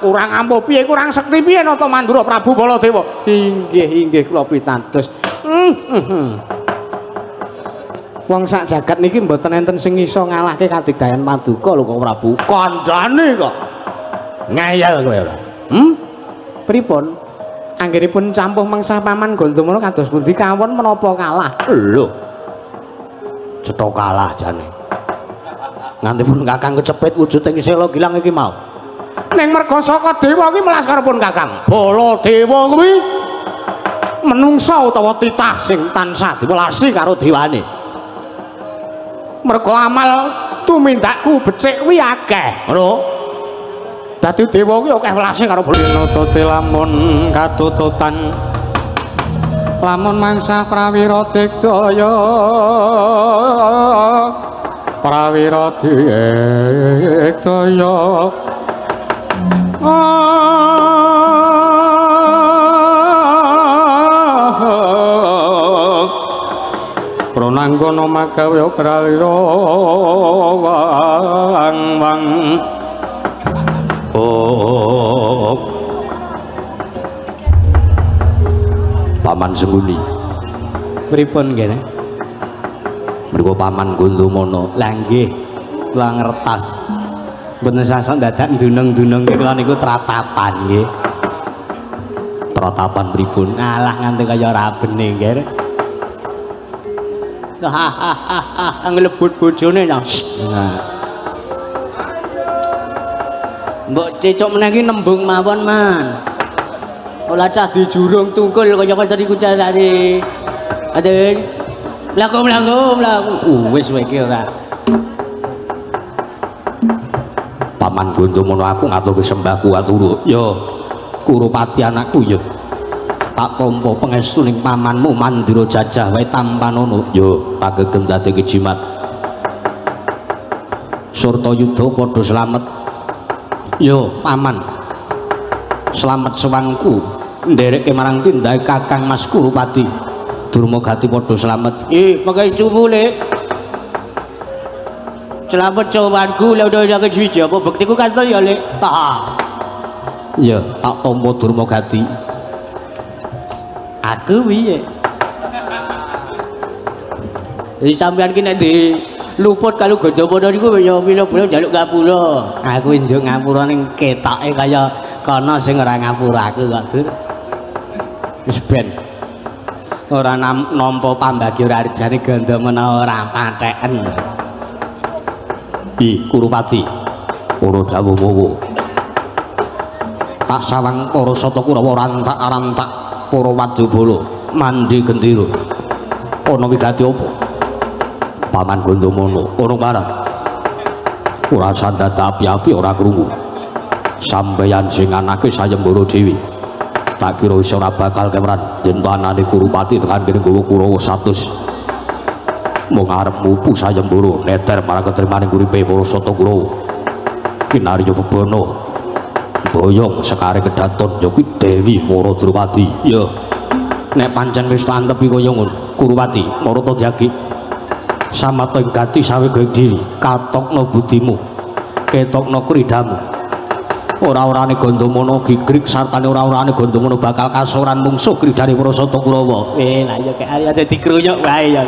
Kurang ampuh piye, kurang sekti piye nata Mandura Prabu Baladewa. Inggih kula pitados. Wong sak jagat niki mboten enten sing iso ngalahke kadigdayan Paduka lho kok Prabu. Kandhane kok. Ngeyel kowe ora. Pripun? Anggenipun campuh mengsah Paman Gandamana kados pundi kawon menapa kalah? Lho. Cetha kalah jane. Ngantipun Kakang kecepit wujud ing Sela Gilang iki mau. Ning merga saka dewa kuwi melas karepun Kakang. Baladewa kuwi menungsa utawa titah sing tansah diwelasi karo dewane. Merga amal tumindakku becik kuwi akeh, ngono. Dadi dewa kuwi akeh welase karo Baladewa. Lamun katututan lamun mangsa prawira digdaya prawira digdaya prananggana magawe prawira wang Paman Senguni pripun kene mriku Paman Gandamana lha nggih kula ngertos mboten sasok dadak ndunung-dunung kula niku tratapan nggih tratapan pripun alah nganti kaya rabene nggih nglebut bojone nah mbok cecok meneh iki nembung mawon man ora cah dijurung tungkul kaya tadi kucarane aden mlaku wis wae iki ora Paman Gandamana aku ngaturke sembahku aturu ya Kurupati anakku ya tak tampa pangestuning pamanmu Mandura Jajah wae tampanono ya tak gegem dadi jimat Surtayuda padha slamet ya Paman slamet sewangku nderekke marang tindake Kakang Mas Kurupati Durmagati padha slamet pakai cumule slamet sowanku lha udah kejuji apa bektiku kantor ya lek ya tak tampa Durmagati aku piye iki sampean ki nek luput kalau Gandamana niku ya pira-pira njaluk ngapura aku njuk ngapura ning ketoke kaya kana sing ora ngapura aku kok Dur wis ben ora nampa pambagi ora arjane Gandamana ora patheken Kurupati ora dawuh tak sawang para sata Kurawa rantak-rantak para Wadyabala mandi gendera ana wigati apa Paman Gandamana ora parang ora sandata api-api ora krungu sampeyan sing anake sayembara dewi tak kira wis ora bakal kemeran yen anane Kurupati tekan kene nggawa Kurawa 100 mung arep mupu sayembara neter marang ketrimaning uripe para sata Kurawa kinarya bebana boyong sekare kedaton ya kuwi Dewi Maradrawati ya nek pancen wis tantepi kaya ngono Kurupati Marata Dyagi samata ing gati sawe gawe diri katokno budimu ketokno kridamu ora-orane Gandamana gigrik sartane ora-orane Gandamana bakal kasoran mungsuh kridane para sata Kurawa lah ya kek ari dadi kruyuk wae ya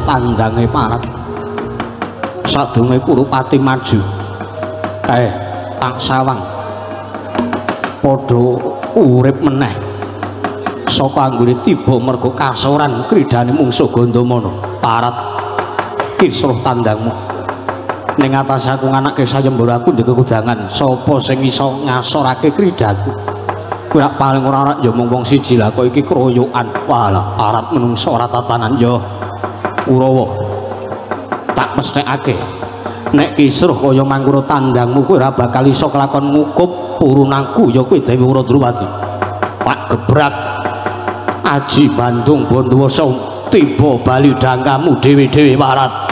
Tandange parat sadurunge Kurupati maju kae tak sawang padha urip meneh saka anggone tiba mergo kasoran kridane mungsuh Gandamana parat kisruh tandangmu ning atas aku nganake sayembara aku ndek kekudangan sapa sing iso ngasorake kridaku kuwi paling ora ya mung wong siji lah kok iki kroyokan walah parat menungso ora tatanan ya Kurawa tak mesthekake nek kisruh kaya mangkono tandangmu kowe ora bakal iso kelakon ngukup purunangku ya kowe Dewi Wuradrawati Pak gebrak Aji Bandung Bandawasa tiba bali dangkamu dhewe-dhewe warat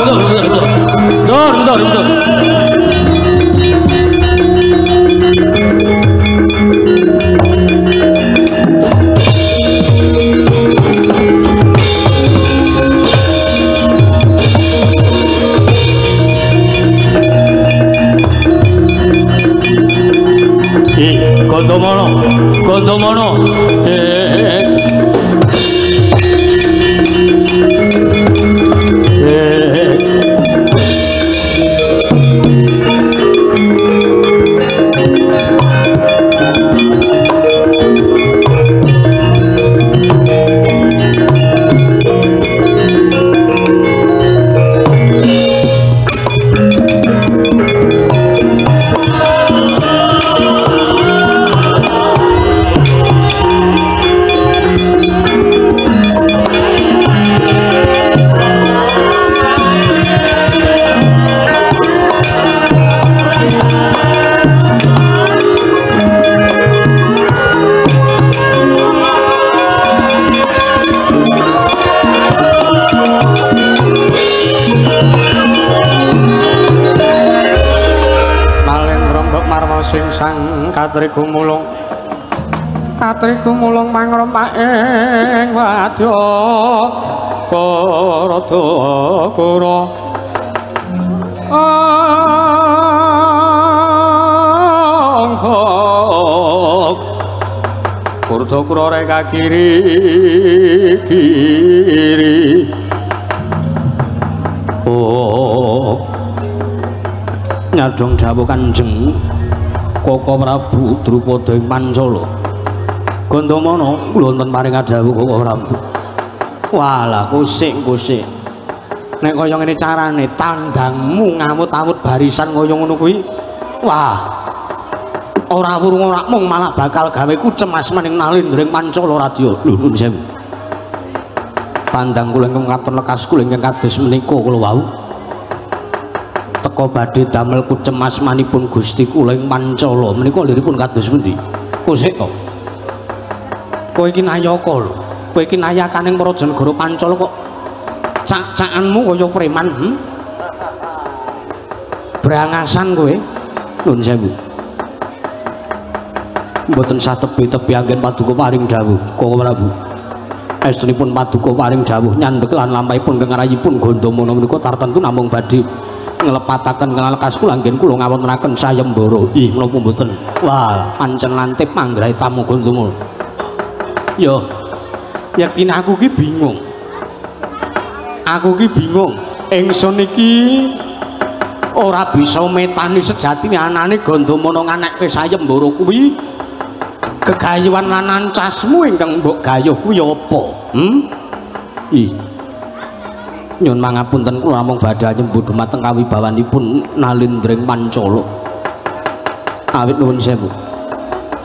betul. Gondomono Katriku mulung mangrompaking wadya Karadakara Karadakara reka kiri oh nyadong dawuh Kanjeng Koko Prabu Drupada ing Pancala Gondomono kula wonten paring dawuh Koko Prabu walah kusik nek kaya ngene carane tandangmu ngamut-amut barisan kaya ngono kuwi wah ora wurung ora mung malah bakal gawe kucemas maning nalindring Pancala Radya lho nuwun sewu tandang kula ingkang katon lekas kula ingkang kados menika kula wau teka badhe damel kucemas manipun Gusti kula ing Pancala menika liripun kados pundi kusik kok kowe iki nayaka lho kowe iki nayakaning para Janagara Pancala kok cak-cakanmu kaya preman brangasan kowe nuwun sewu mboten satebi-tebi anggen paduka paring dawuh Koko Prabu estunipun paduka paring dawuh nyandhek lan lampahipun kang rayipun Gondomono menika tartentu namung badhe nglepataken ngalekas kula anggen kula ngawontenaken sayembara ih menapa mboten wah pancen lantip manggrahe tamu Gondomono yo yakin aku ki bingung ingsun iki ora bisa metani sejatine anane Gondomono nganekke sayembara kuwi gegayuhan lan ancasmu ingkang mbok gayuh kuwi apa ih nyuwun mangapunten kula namung badhe nyembut dumateng kawibawanipun nalindring Pancala awit nuwun sewu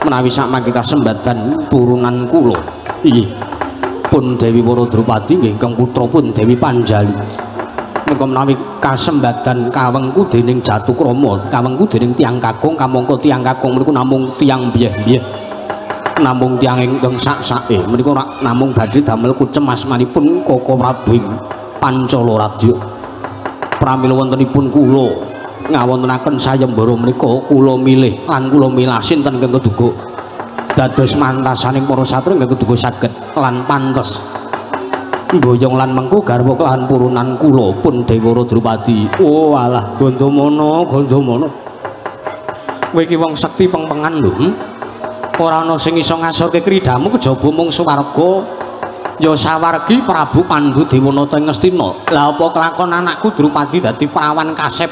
menawi sakmangke kasembadan purunan kula inggih pun Dewi Wara Drupadi nggih ingkang putra pun Dewi Panjali menika menawi kasembadan kawengku dening Jatukrama kawengku dening tiyang kakung kamangka tiyang kakung menika namung tiyang biyeh-biyeh namung tiyang ingkang sak-sake menika ora namung badhe damel kucemas manipun Koko Prabu Pancala Radya pramila wontenipun kula ngawontenaken sayembara menika kula milih lan kula milah sinten ingkang keduga dados mantasaning para satria ingkang keduga saged lan pantes mboyong lan mengku garwa kelahan purunan kula pun Dewara Drupadi oh alah Gondomono kowe iki wong sekti pengpengan lho ora ana sing iso ngasorke kridamu kejaba mung swarga ya sawargi Prabu Pandhu Dewanata ing Ngastina lha apa kelakon anakku Drupadi dadi prawan kasep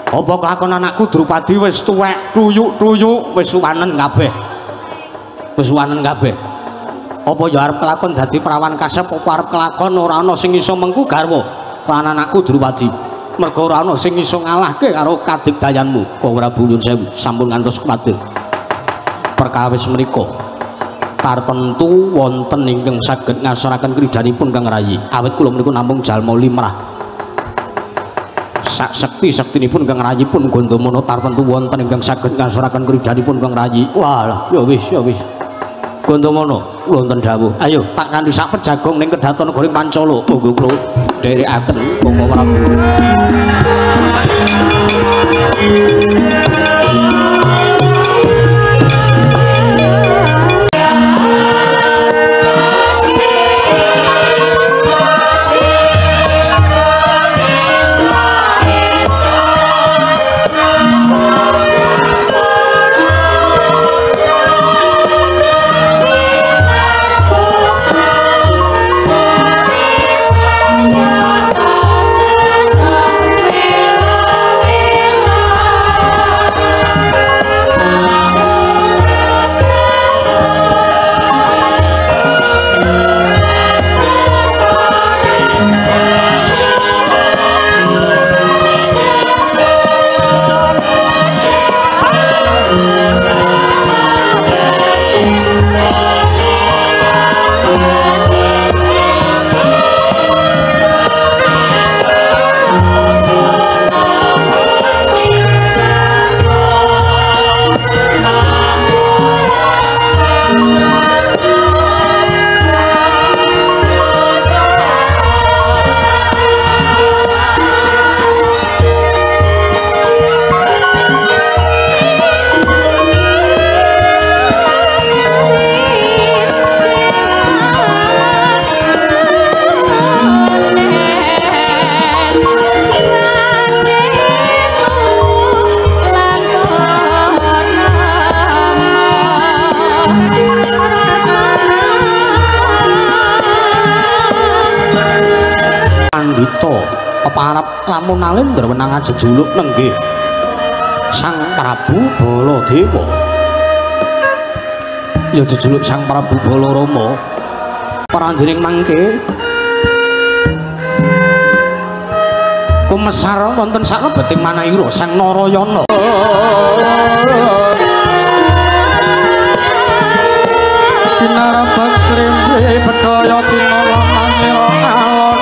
apa kelakon anakku Drupadi wis tuwek tuyuk-tuyuk wis suwanen kabeh apa ya arep kelakon dadi prawan kasep apa arep kelakon ora ana sing iso mengku garwa lan anakku Drupadi merga ora ana sing iso ngalahke karo kadigdayanmu Koko Prabu nyuwun sewu sampun ngantos kuwatir perkawis menika tartentu wonten ingkang saged ngasoraken kridanipun kang rayi awit kula menika namung jalma limrah sak sekti-sektinipun kang rayipun Gondomono tartentu wonten ingkang saged ngasoraken kridanipun kang rayi walah ya wis Gondomono wonten dawuh. Ayo tak kanthi sapet jagung ning Kedaton Negari Pancala. Monggo kula dherekaken Bangsa Prabu. Peparap lamun alin berwenang jejuluk nenggih Sang Prabu Baladewa. Ya jejuluk Sang Prabu Balarama. Parandening mangke kumesar wonten saklebeting manahira Sang Narayana. Kinarabak srimpi bedhaya tinala manira alon.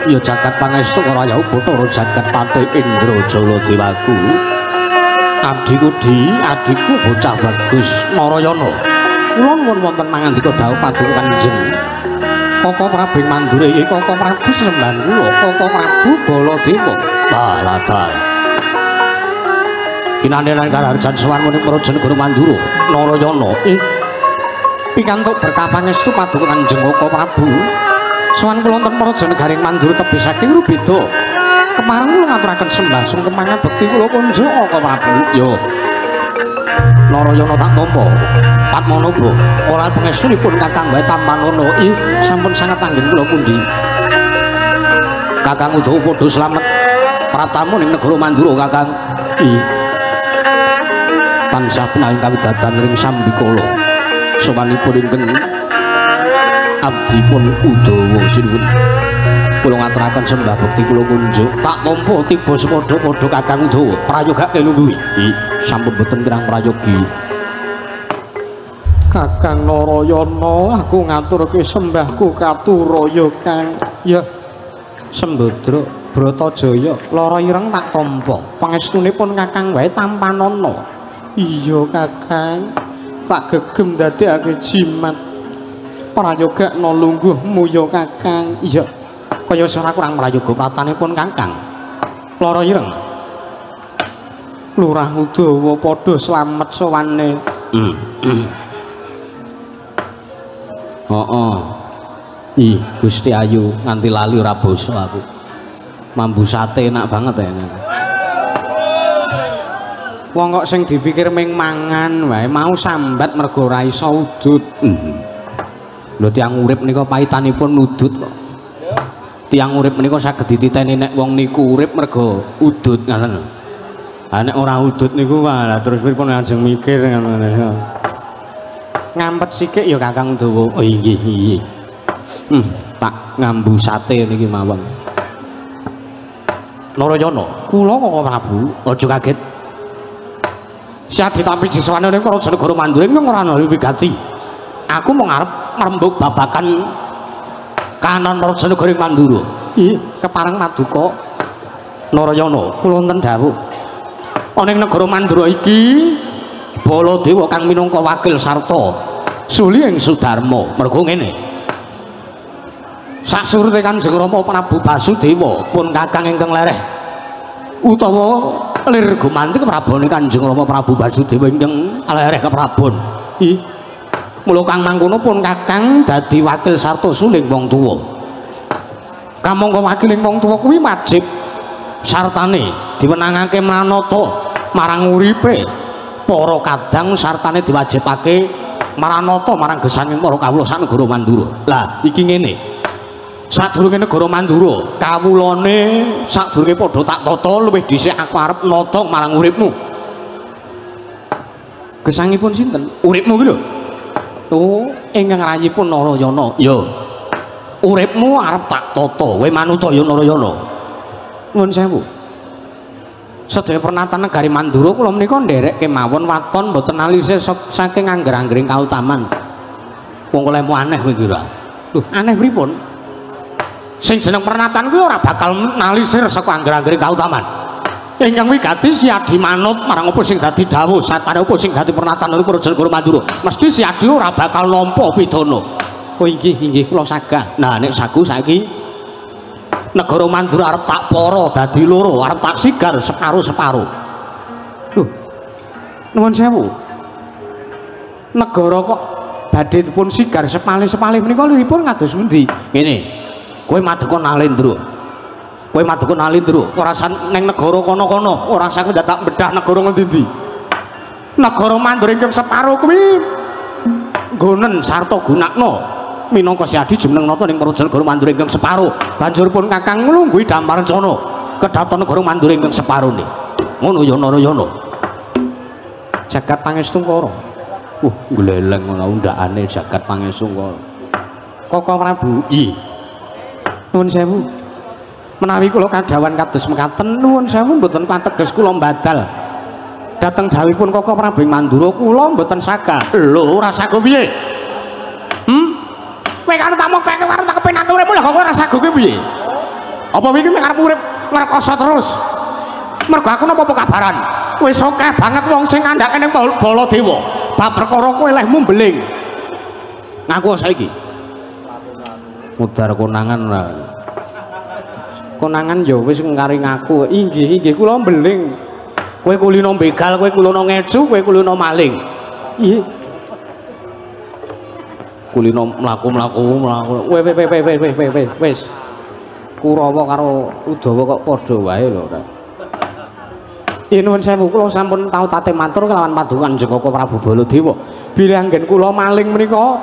Ya jagat pangestu Raya Bathara jagat Patih Indrajala Dewaku. Adikku adikku bocah bagus Narayana. Kula nuwun wonten mangandika dawuh paduka Kanjeng Kaka Prabu Mandura iki Kaka Prabu Semban kula, Kaka Prabu Baladewa. Baladal. Kinandenan kararjan sowan muning Praja Negara Mandura Narayana. Pikantuk berkah pangestu paduka Kanjeng Kaka Prabu. Sowan kula wonten Praja Negari Mandura tebih saking Rubeda. Kemareng kula ngaturaken sembah sungkemangan bekti kula kunjuk Kaka Prabu. Yo. Narayana tak tampa. Padmanaba ora pangestunipun Kakang Wae Tampanana sampun sanget anggen kula pundi. Kakang Udawa padha slamet pratamu ning negara Mandura Kakang. Tansah punahing kawidatan ring sambikala. Sowanipun ingkang abdi pun Udawa sinuwun kula ngaturaken sembah bekti kula kunjuk tak tampa tiba sepadha-padha Kakang Udawa prayogake lungguh sampun boten kirang prayogi. Kakang Narayana aku ngaturke sembahku katuraya Kang. Ya Sembadra Bratajaya lara ireng tak tampa pangestunipun Kakang Wae Tampanana. Iya Kakang tak gegem dadekake jimat prayogakna lungguhmu ya Kakang. Iya kaya ora kurang prayoga pratanipun Kakang. Lara ireng Lurah Udawa padha slamet sowane. Gusti Ayu nganti lali ora basa aku. Mambu sate enak banget ya. Wong kok sing dipikir ming mangan wae mau sambat mergo ora iso udut. Lho tiyang urip nika paitanipun nudut kok. Tiang urip menika saged dititeni nek wong niku urip mergo udut ngoten. Ha nek ora udut niku malah terus pripun ajeng mikir ngoten. Ngampet sikik ya Kakang Dawa. Oh nggih nggih. Tak ngambu sate niki mawon. Narayana, kula kok Prabu, aja kaget. Siadi tapi jiswane niku Raja Negara Manduring ora ana wigati. Aku mau ngarep merembug babakan kanan Raja Negara Mandura. Iya, kepareng Maduka. Narayana, kula wonten dawuh. Ana ing negara Mandura iki Baladewa kang minangka wakil sarta suli ing Sudarma. Mergo ngene. Sasurute Kanjeng Rama Prabu Basudewa pun kakang ingkang lereh utawa lir gumanti keprabone Kanjeng Rama Prabu Basudewa ingkang lereh keprabon. Ih. Mula kang mangkono pun kakang dadi wakil sarta suling wong tuwa. Kamangka wakiling wong tuwa kuwi wajib sartane diwenangake manata marang uripe para kadang sartane diwajibake maranata marang gesanging para kawula sak negara Mandura. Lah iki ngene. Sadurunge negara Mandura, kawulane sadurunge padha tak tata luwih dhisik aku arep nata marang uripmu. Gesangipun sinten? Uripmu ki lho. Oh, ingkang rayipun Narayana. Ya. Uripmu arep tak tata, kowe manut ya Narayana. Nuwun sewu. Sedaya pernatan negari Mandura kula menika nderek kemawon waton mboten alise saking angger-anggering kautaman. Wong kolemu aneh kowe kira. Lho, aneh pripun? Sing jeneng pernatan kuwi ora bakal nalisir saka angger-anggering kautaman. Ingkang wigati siadi manut marang apa sing dadi dawuh satane apa sing dadi pernatan niku Raja Negara Mandura. Mesti siadi ora bakal nampa pidana. Oh inggih inggih kula sagah. Nah nek sagu saiki negara Mandura arep tak para dadi loro, arep tak sigar separo-separo. Lho. Nuwun sewu. Negara kok badhe dipun sigar sepalih-sepalih menika liripun ngados pundi? Ngene. Kowe madheka Nalendra. Kowe madheka Nalendra, ora ning negara kono-kono, ora sak tak bedah negara ngendi-endi. Negara Mandura ingkang separo kuwi nggonen sarta gunakna minangka siadi jumeneng nata ning Raja Negara Mandura ingkang separo. Banjur pun Kakang nglungguhi Damarcana kedhaton negara Mandura ingkang separone. Ngono ya Narayana. Jagat Pangestungkara. Gleleng ana undakane Jagat Pangestungkara. Koko Prabu. Iya. Nuwun sewu. Menawi kula kadhawan kados mekaten nuwun sewu mboten kateges kula mbadal. Dateng dawuhipun Koko Prabu Mandura kula mboten sagah. Lho ora sagah piye? Kowe karo tak mokteke karo tak kepenak uripmu lha kok ora sagah kuwi piye? Apa iki mek arep urip ngrekoso terus? Mergo aku napa kabaran? Wis akeh banget wong sing ngandhake ning Baladewa. Bab perkara kowe lehmu mbeling. Ngaku saiki. Mudar konangan ora. Konangan ya wis ngkari ngaku. Inggih inggih kula mbeling. Kowe kulino begal, kowe kulino ngecu, kowe kulino maling. Iya. Kulino mlaku-mlaku. Wis. Kurawa karo Udawa kok padha wae lho. Nuwun sewu kula sampun tau tate matur kelawan padukan Joko Prabu Baladewa. Bilih anggen kula maling menika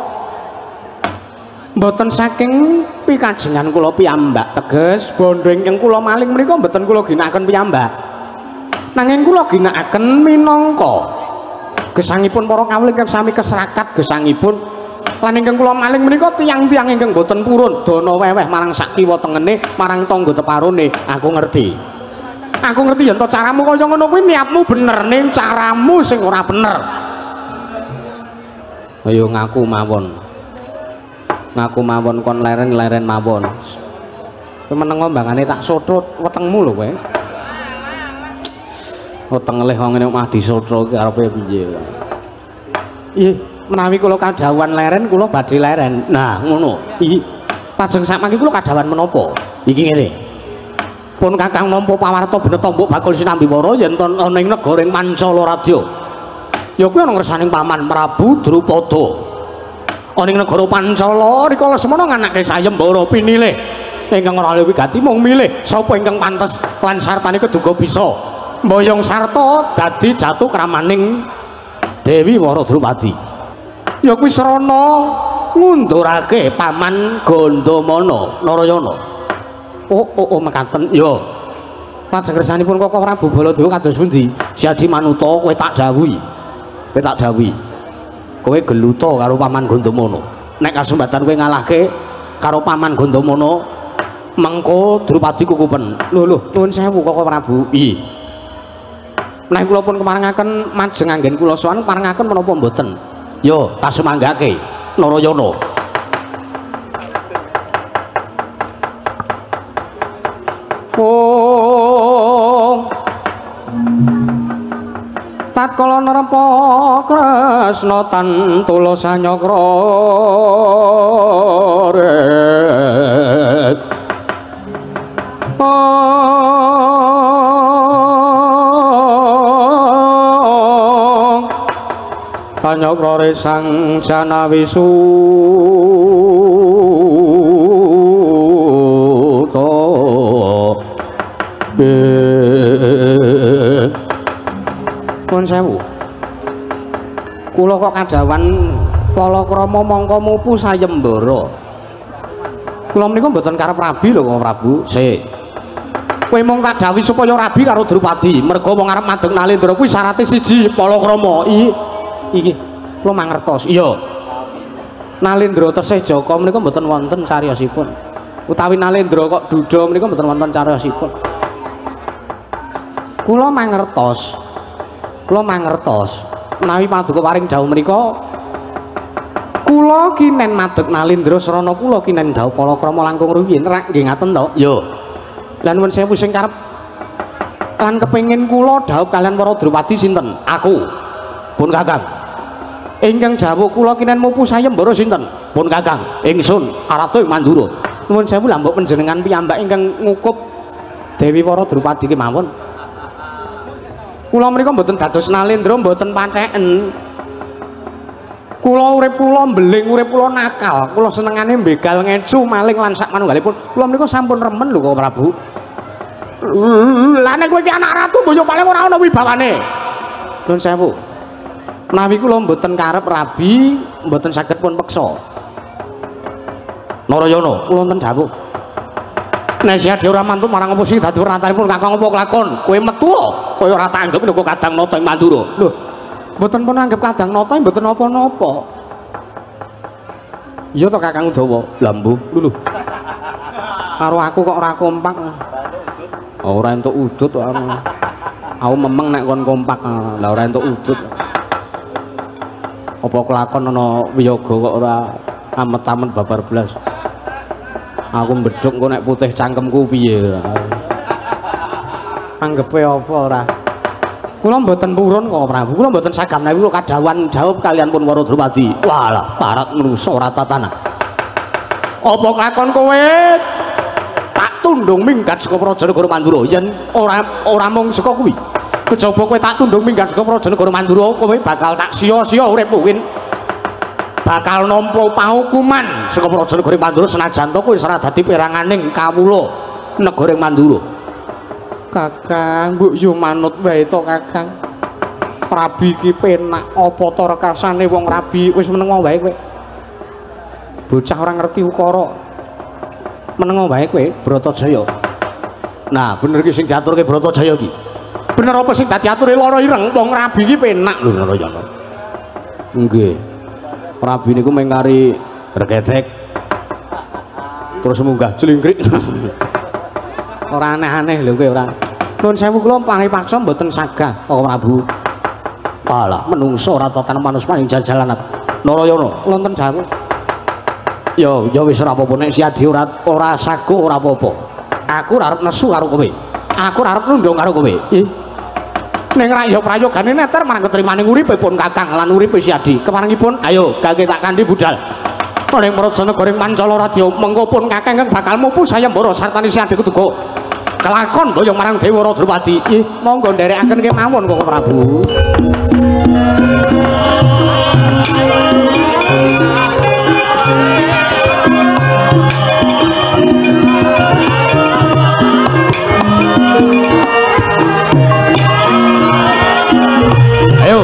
mboten saking pikajengan kula piyambak teges bondo ingkang kula maling menika mboten kula ginakaken piyambak. Nanging kula ginakaken minangka gesangipun para kawula ingkang sami keserakat gesangipun lan ingkang kula maling menika tiyang-tiyang ingkang boten purun dana weweh marang sak kiwa tengene marang tangga teparone. Aku ngerti yen to caramu kaya ngono kuwi niatmu bener ning caramu sing ora bener. Ayo ngaku mawon kon leren mawon. Kowe meneng ombangane tak sothot wetengmu lho kowe. Weteng leh wong ngene omah disotho ki arepe piye. Iya, menawi kula kadhawan leren kula badhe leren. Nah, ngono. Iki lajeng sakmangke kula kadhawan menapa? Iki ngene. Pun Kakang nampa pawarta beneta mbok bakul sinambiwara yen ana ing negara ing Pancala Radya. Ya kuwi ana ngersaning Paman Prabu Drupada. Ana ing negara Pancala rikala semana nganake sayembara pinilih ingkang ora wigati mung milih sapa ingkang pantes lan sartane keduga bisa mboyong sarta dadi jatuh kramaning Dewi Waradrupadi. Ya kuwi srana ngundurake Paman Gandamana Narayana. Oh mekaten. Yo. Lajeng kersanipun Koko Prabu Baladewa kados pundi? Siadi manuta kowe tak dawuhi. Kowe tak dawuhi. Kowe geluta karo Paman Gandamana. Nek kasempatan kowe ngalahke karo Paman Gandamana, mengko Drupadi kukupen. Lho, nuwun sewu Koko Prabu. Iya. Nek kula pun kemarengaken majeng anggen kula sowan parengaken menapa mboten? Yo, kasumanggake Narayana. Tatkala nerpa Kresna tan tulasa nyakra Kanyakra sang Janawisu Pun sewu. Kula kok kadhawan palakrama mangka mupu sayembara. Kula menika mboten karep rabi lho kok Prabu. Sik. Kowe mung tak dawuhi supaya rabi karo Drupadi. Merga wong arep madeg Nalendra kuwi syaraté siji palakrama. Iki kula mangertos. Iya. Nalendra tesih Jaka menika mboten wonten cariyosipun. Utawi Nalendra kok Dudha menika mboten wonten cariyosipun. Kula mangertos. Menawi paduka paring dawuh menika kula kinen madeg Nalendra srana kula kinen dawuh palakrama langkung rumiyin rak nggih ngaten to? Yo. Lan nuwun sewu sing karep lan kepengin kula dawuh kalian para Drupadi sinten? Aku. Pun Kakang. Ingkang dawuh kula kinen mupu sayembara sinten? Pun Kakang. Ingsun Aratu Mandura. Nuwun sewu lah mbok panjenengan piyambak ingkang ngukup Dewi para Drupadi kemawon. Kula menika mboten dados Nalendra mboten patheken. Kula urip kula mbeling, urip kula nakal. Kula senengane mbegal ngecu maling lan sak manunggalipun. Kula menika sampun remen lho kok Prabu. Lah nek kowe iki anak ratu boyo paling ora ana wibawane. Nuwun sewu. Menawi kula mboten karep rabi, mboten saged pun peksa. Narayana, kula wonten dawuh. Nek siade ora mantun marang apa sing dadi wernanipun Kakang apa kelakon? Kowe metu kaya ora tanggep nek Kadang Nata ing Mandura. Lho, mboten pun anggap Kadang Nata mboten napa-napa. Iya to Kakang Udawa. Lah mbuh, lho. Karo aku kok ora kompak. Ora entuk udut kok. Aku memeng nek kon kompak. Lah ora entuk udut. Apa kelakon ana wiyaga kok ora amet-amet babar blas. Aku mbedhuk kok nek putih cangkemku piye. Anggepe apa ora? Kula mboten purun kok Prabu. Kula mboten sagam menawi kula kadhawan jawab kalian pun para Drupadi. Walah, parat menungso ora tatanah. Apa kakon kowe tak tundung minggat saka Prajanegara Mandura? Yen ora mung saka kuwi. Kejaba kowe tak tundung minggat saka Prajanegara Mandura, kowe bakal tak sia-sia uripmu kuwi. Bakal nampa pahukuman saka Prajanegara Mandura senajan to kowe ora dadi peranganing kawula negara Mandura. Kakang, mbok yo manut wae to Kakang. Rabi iki penak apa to rekasane wong rabi wis meneng wae kowe. Bocah ora ngerti ukara. Meneng wae kowe Bratajaya. Nah, bener iki sing diaturke Bratajaya iki. Bener apa sing dadi ature lara ireng wong rabi iki penak lho Narayana. Nggih. Rabi niku mengkari regetek terus munggah jlingkrik. Ora aneh-aneh lho kowe ora. Nuwun sewu kula paripaksa mboten sagah Kang Prabu. Alah menungso ora tatanan manusma ing jajalan. Narayana, wonten dawuh. Ya wis ora apa-apa nek siadi ora sago ora apa-apa. Aku ora arep nesu karo kowe. Aku ora arep nundung karo kowe. Ning prayogane neter marang ketrimaning uripipun Kakang lan uripe siadi. Keparengipun ayo gage tak kandhi budal. Ning Prajanegara Mancala Radya mengko pun Kakang bakal mupu sayembara sartane siadi kutuga. Kelakon boyong marang Dewara Drupadi. Monggo nderekaken kemawon Kang Prabu. Ayo.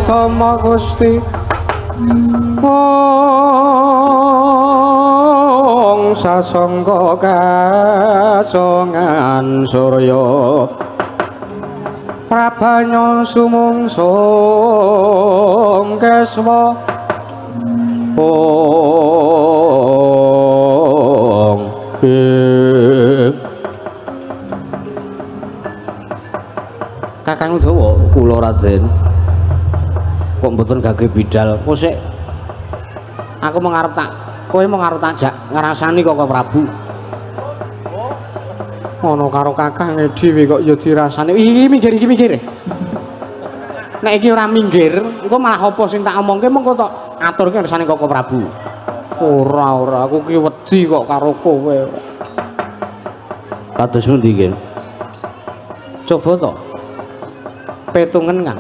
utama Gusti sasangga kasongan surya prabanya sumungsung keswa Kakang Udawa kula Raden kok mboten gageh bidal kok sik aku mau ngarep tak kowe mau ngarep tak ngrasani kok Prabu ngono karo kakange dhewe kok ya dirasani iki minggir nek iki ora minggir engko malah apa sing tak omongke mengko tok aturke ngersane kok Prabu ora aku ki wedi kok karo kowe kados pundi nggih coba to petungen Kang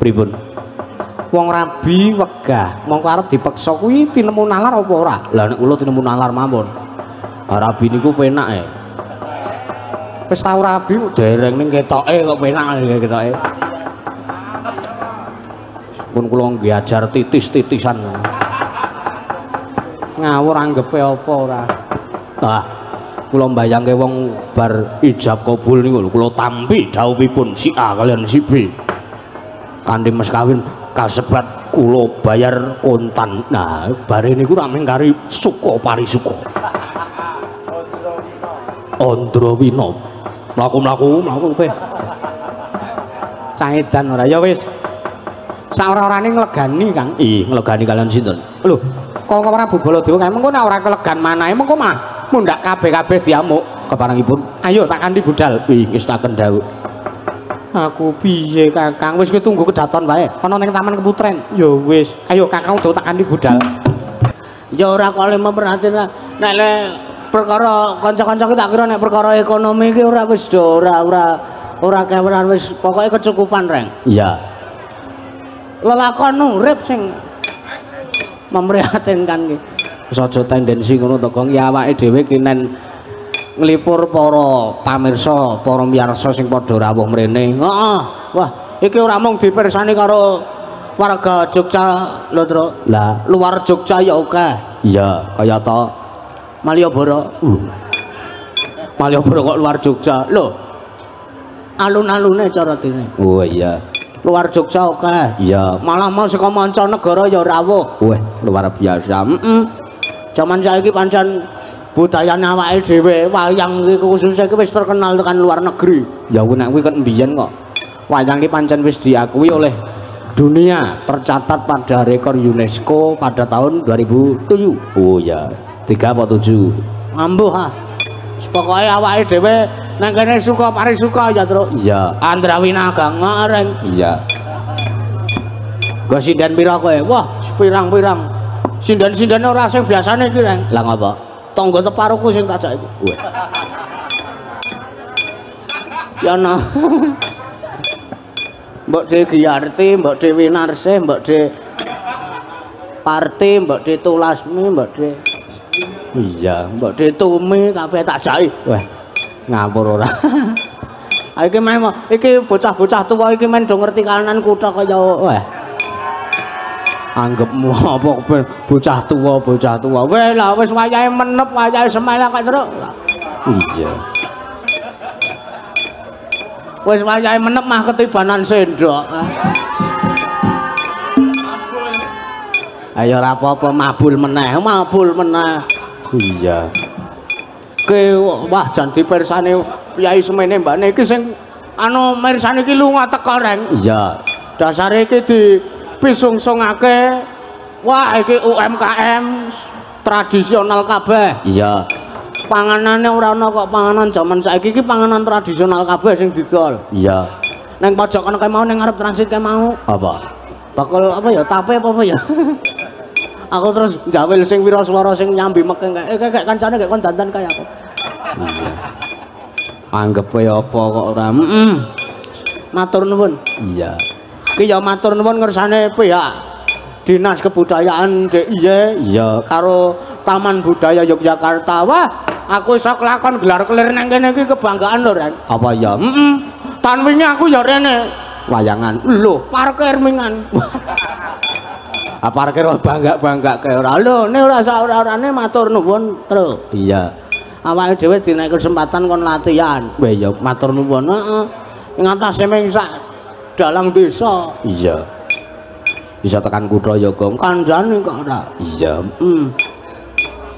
pripun wong rabi wegah mongko arep dipeksa kuwi tinemu nalar apa ora lah nek kula tinemu nalar mawon rabi niku penak wis tau rabi dereng ning ketoke kok penak ketoke pun kula nggih titis-titisan ngawur anggepe apa ora ah kula mbayangke wong bar ijab kabul niku lho kula tampi dawuhipun si A kalian si B kanthi mes kawin kasebat kula bayar kontan nah bare niku rameng kari suka parisuka Andrawina mlaku wis caedan ora ya wis saora-orane nglegani Kang nglegani kalian sinten lho kok Prabu Baladewa kae mengko nek ora kelegan manahe mengko mah mundak kabeh-kabeh diamuk keparengipun ayo tak kanthi budal wis tak kendhawuh aku piye Kakang wis kowe tunggu kedaton wae ana ning Taman Keputren ya wis ayo Kakang udah tak kanthi budal ya ora kok memperhatikan nek perkara kanca-kanca ki tak kira nek perkara ekonomi ki ora wis do ora keweran wis pokoke kecukupan reng iya lelakon urip sing memprihatinkan ki aja tendensi ngono to Gong ya awake dhewe kinen nglipur para pamirsa para miyarsa sing padha rawuh mrene heeh wah iki ora mung dipirsani karo warga Jogja lho Tru lah luar Jogja ya akeh iya kaya to Malioboro Malioboro kok luar Jogja lho alun-alune cara dene oh iya luar Jogja akeh iya malah mau saka mancanegara ya rawuh weh luar biasa jaman saiki pancen budayane awake dhewe wayang iki khususnya iki wis terkenal tekan luar negeri ya nek kuwi kan mbiyen kok wayang iki pancen wis diakui oleh dunia tercatat pada rekor UNESCO pada tahun 2007 oh ya 3 apa 7 ngambuh ha pokoke awake dhewe nang kene suka parisuka ya Tru iya Andrawina Gang ngareng iya go sinden pira kowe wah pirang-pirang sinden-sindene ora sing biasane iki Reng lah ngapa tangga teparuku sing tak jak iki ya no Mbok De Giarti Mbok De Winarse Mbok De Parti Mbok De Tulasmi Mbok De iya Mbok De Tumi kabeh tak jaki wah ngapur ora iki men iki bocah-bocah tuwa iki men do ngerti kahanan kutha kaya wah anggapmu apa bocah tua weh lah wis wayahe menep wayahe semelak kok Truk iya wis wayahe menep mah ketibanan sendok ayo ora apa-apa mabul meneh iya ke wah jan dipirsani piyai semene mbakne iki sing anu mirsani iki lunga teka Reng iya dasare iki di pisungsungake wah iki UMKM tradisional kabeh iya panganane ora ana kok panganan jaman saiki iki panganan tradisional kabeh sing didol iya ning pojok kono kae mau ning ngarep transit kae mau apa bakal apa ya tape apa ya aku terus njawil sing wiraswara sing nyambi mekeng kayak kancane kayak kon dandan kaya aku iya anggap kaya apa kok ora matur nuwun iya iki ya matur nuwun ngersane pihak Dinas Kebudayaan DIY iya karo Taman Budaya Yogyakarta wah aku iso kelakon gelar kelir nang kene iki kebanggaan lho Ren apa ya tan wingi aku ya rene wayangan. Lho, parkir mingan. Parkir bangga ke ora. Lho, ne ora ora-orane matur nuwun, Tru. Iya. Awake dhewe dinaik kesempatan kon latihan. Wah ya Matur nuwun. Heeh. Ing atase ming sak dalang desa. iya. Bisa tekan kutha ya, Gong. Kandhane kok ora. Iya.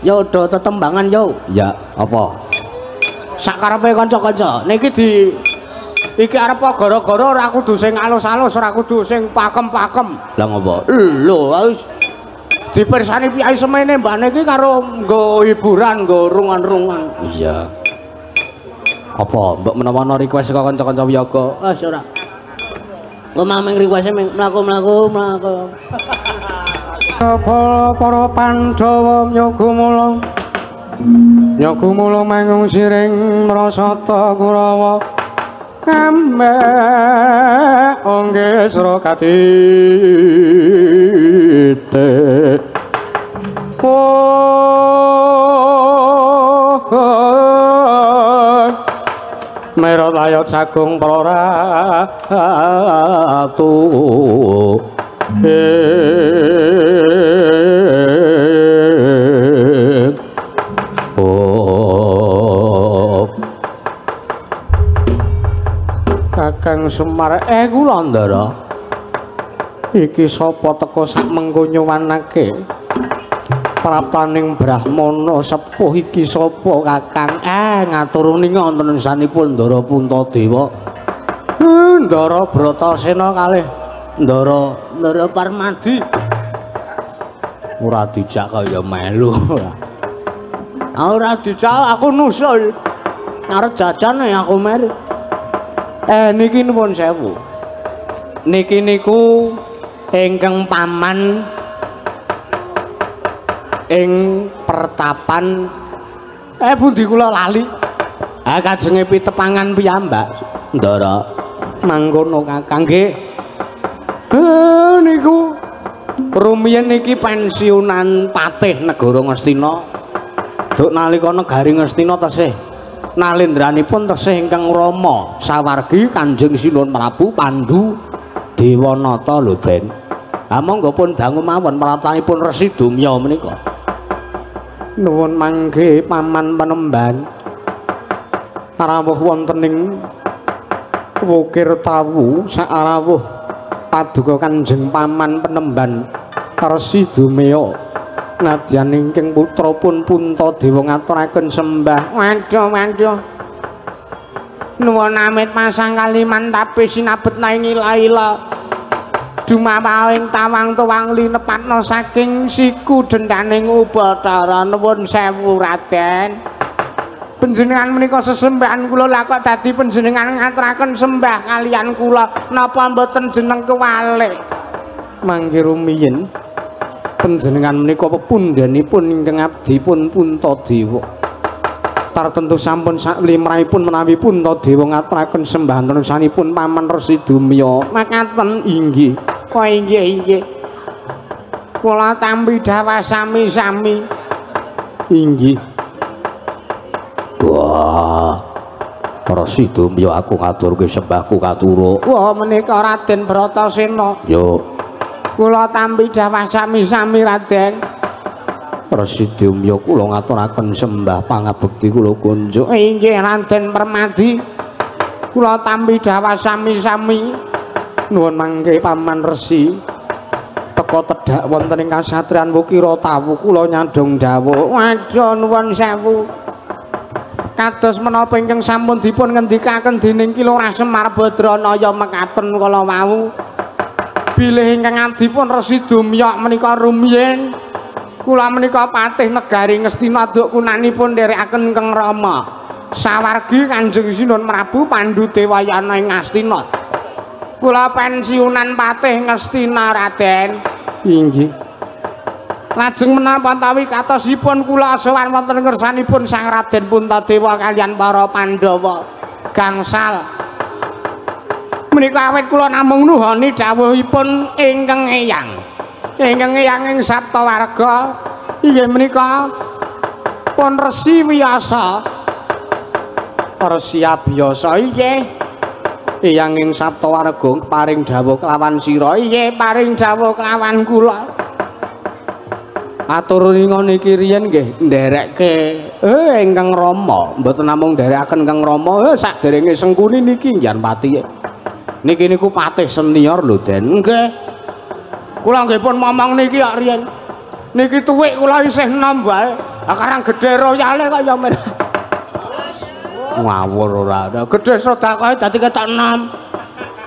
Yo do tetembangan yo. Ya, apa? Sakarepe kanca-kanca. Niki iki arep gara-gara ora kudu sing alus-alus, ora kudu sing pakem-pakem. Lah ngopo? Lho, wis dipirsani piyai semene mbane iki karo nggo hiburan, nggo rungan-rungan. Iya. Apa mbok menawa ana request saka kanca-kanca wiyaga? Wis ora. Engko maming request mlaku-mlaku. Para Pandhawa Nyagumula mangung siring mrasata Kurawa Kambe ongge sura katite Merot layot sagung para ratu Kakang Semar kula Ndara iki sapa teka sak mengko nyuwanake praptaning Brahmana sepuh iki sapa Kakang ngaturuni wonten sanipun Ndara Puntadewa Ndara Bratasena kalih Ndara Parmadi ora dijak kaya melu ora dijak aku nusul arep jajan aku mer niki nuwun sewu. Niki niku ingkang paman ing pertapan pundi kula lali. Kajenge pitepangan piyambak. Ndara Mangkono Kakang nggih. Niku rumiyin niki pensiunan patih negara Ngastina. Duk nalika negari Ngastina tesih nalendranipun tesih ingkang Rama sawargi Kanjeng Sinuhun Prabu Pandhu Dewanata lho Den. Monggo pun dangu mawon praptanipun Resi Dumya menika. Nuwun mangke Paman Panemban. Rawuh wontening wukir tawu sarawuh paduka Kanjeng Paman Panemban Resi Dumya. Nadyan ingkang putra pun Puntadewa ngaturaken sembah. Waduh. Nuwun amit pasang kaliman tapi sinabet naing ila-ila. Dumawahing tawang tuwang linepatna saking siku dendaning Ubathara. Nuwun sewu Raden. Panjenengan menika sesembahan kula lha kok dadi panjenengan ngaturaken sembah kalian kula napa mboten jeneng kewalik. Mangke rumiyin panjenengan menika pepundhanipun ingkang abdi pun Puntadewa. Tartentu sampun saklimrahipun menawi Puntadewa ngaturaken sembah tersanipun Paman Resi Dumya. Makaten inggih. Oh inggih. Kula tampi dawa sami-sami. Inggih. Wah. Resi Dumya aku ngaturke sembahku katuru. Wah menika Raden Bratasena. Yo. Kula tampi dawa sami-sami Raden. Resi Dumya kula ngaturaken sembah pangabekti kula kunjuk. Inggih Raden Permadi. Kula tampi dawa sami-sami. Nuwun mangke Paman Resi. Teka tedhak wonten ing kasatriyan Wukira Tawu kula nyandhong dawuh. Waduh nuwun sewu. Kados menapa ingkang sampun dipun ngendikaken dening Ki Lurah Semar Badranaya mekaten kala wau. Bilih ingkang adipun Resi Dumya menika rumiyin kula menika patih negari Ngastina duk kunanipun nderekaken Kang Rama sawargi Kanjeng Sinuhun Prabu Pandhu Dewayana ing Ngastina. Kula pensiunan patih Ngastina Raden. Inggih. Lajeng menapa tawi katosipun kula sowan wonten ngersanipun Sang Raden Puntadewa kaliyan para Pandhawa gangsal. Menika awit kula namung nuhoni dawuhipun ingkang eyang. Ingkang eyang ing sapta warga inggih menika pun Resi Wiyasa. Resi Abiyasa inggih. Eyanging Saptawarga paring dawuh kelawan sira. Iye paring dawuh kelawan kula. Atur ringa niki riyen nggih nderekke Ingkang Rama, mboten namung nderekaken Kang Rama, saderenge Sengkuni niki nggih pati. Niki niku patih senior lho, Den. Nggih. Kula nggih pun momong niki kok riyen. Niki tuwik kula isih enom wae. Lah karang gedhe royale kok ya men. Ngawur ora. Gedhe sedekahe dadi ketok enom.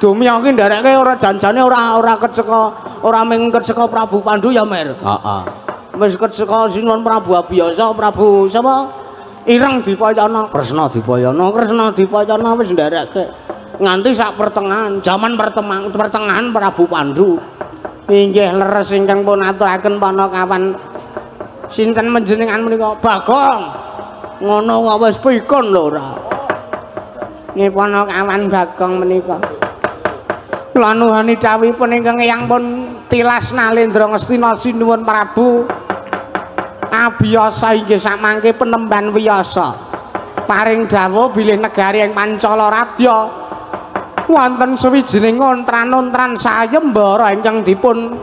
Dumya ki nderekke ora janjane ora keceka, ora ming keceka Prabu Pandhu ya, Mir. Heeh. Wis keceka Sinuwun Prabu Abiyasa, Prabu sapa? Ireng Dipayana, Kresna Dipayana wis nderekke. Nganti sak pertengahan, jaman pertengahan Prabu Pandhu. Inggih leres ingkang pun aturaken panakawan. Sinten panjenengan menika? Bagong. Ngono kok wis pikun lho ora. Nggih panakawan Bagong menika. Kula nuhuni cawipun ingkang eyang pun tilas Nalendra Ngastina Sinuwun Prabu Abiyasa inggih samangke penemban wiyasa. Paring dawuh bilih negari ing Pancala Radya wonten sawijining ontran-ontran sayembara ingkang dipun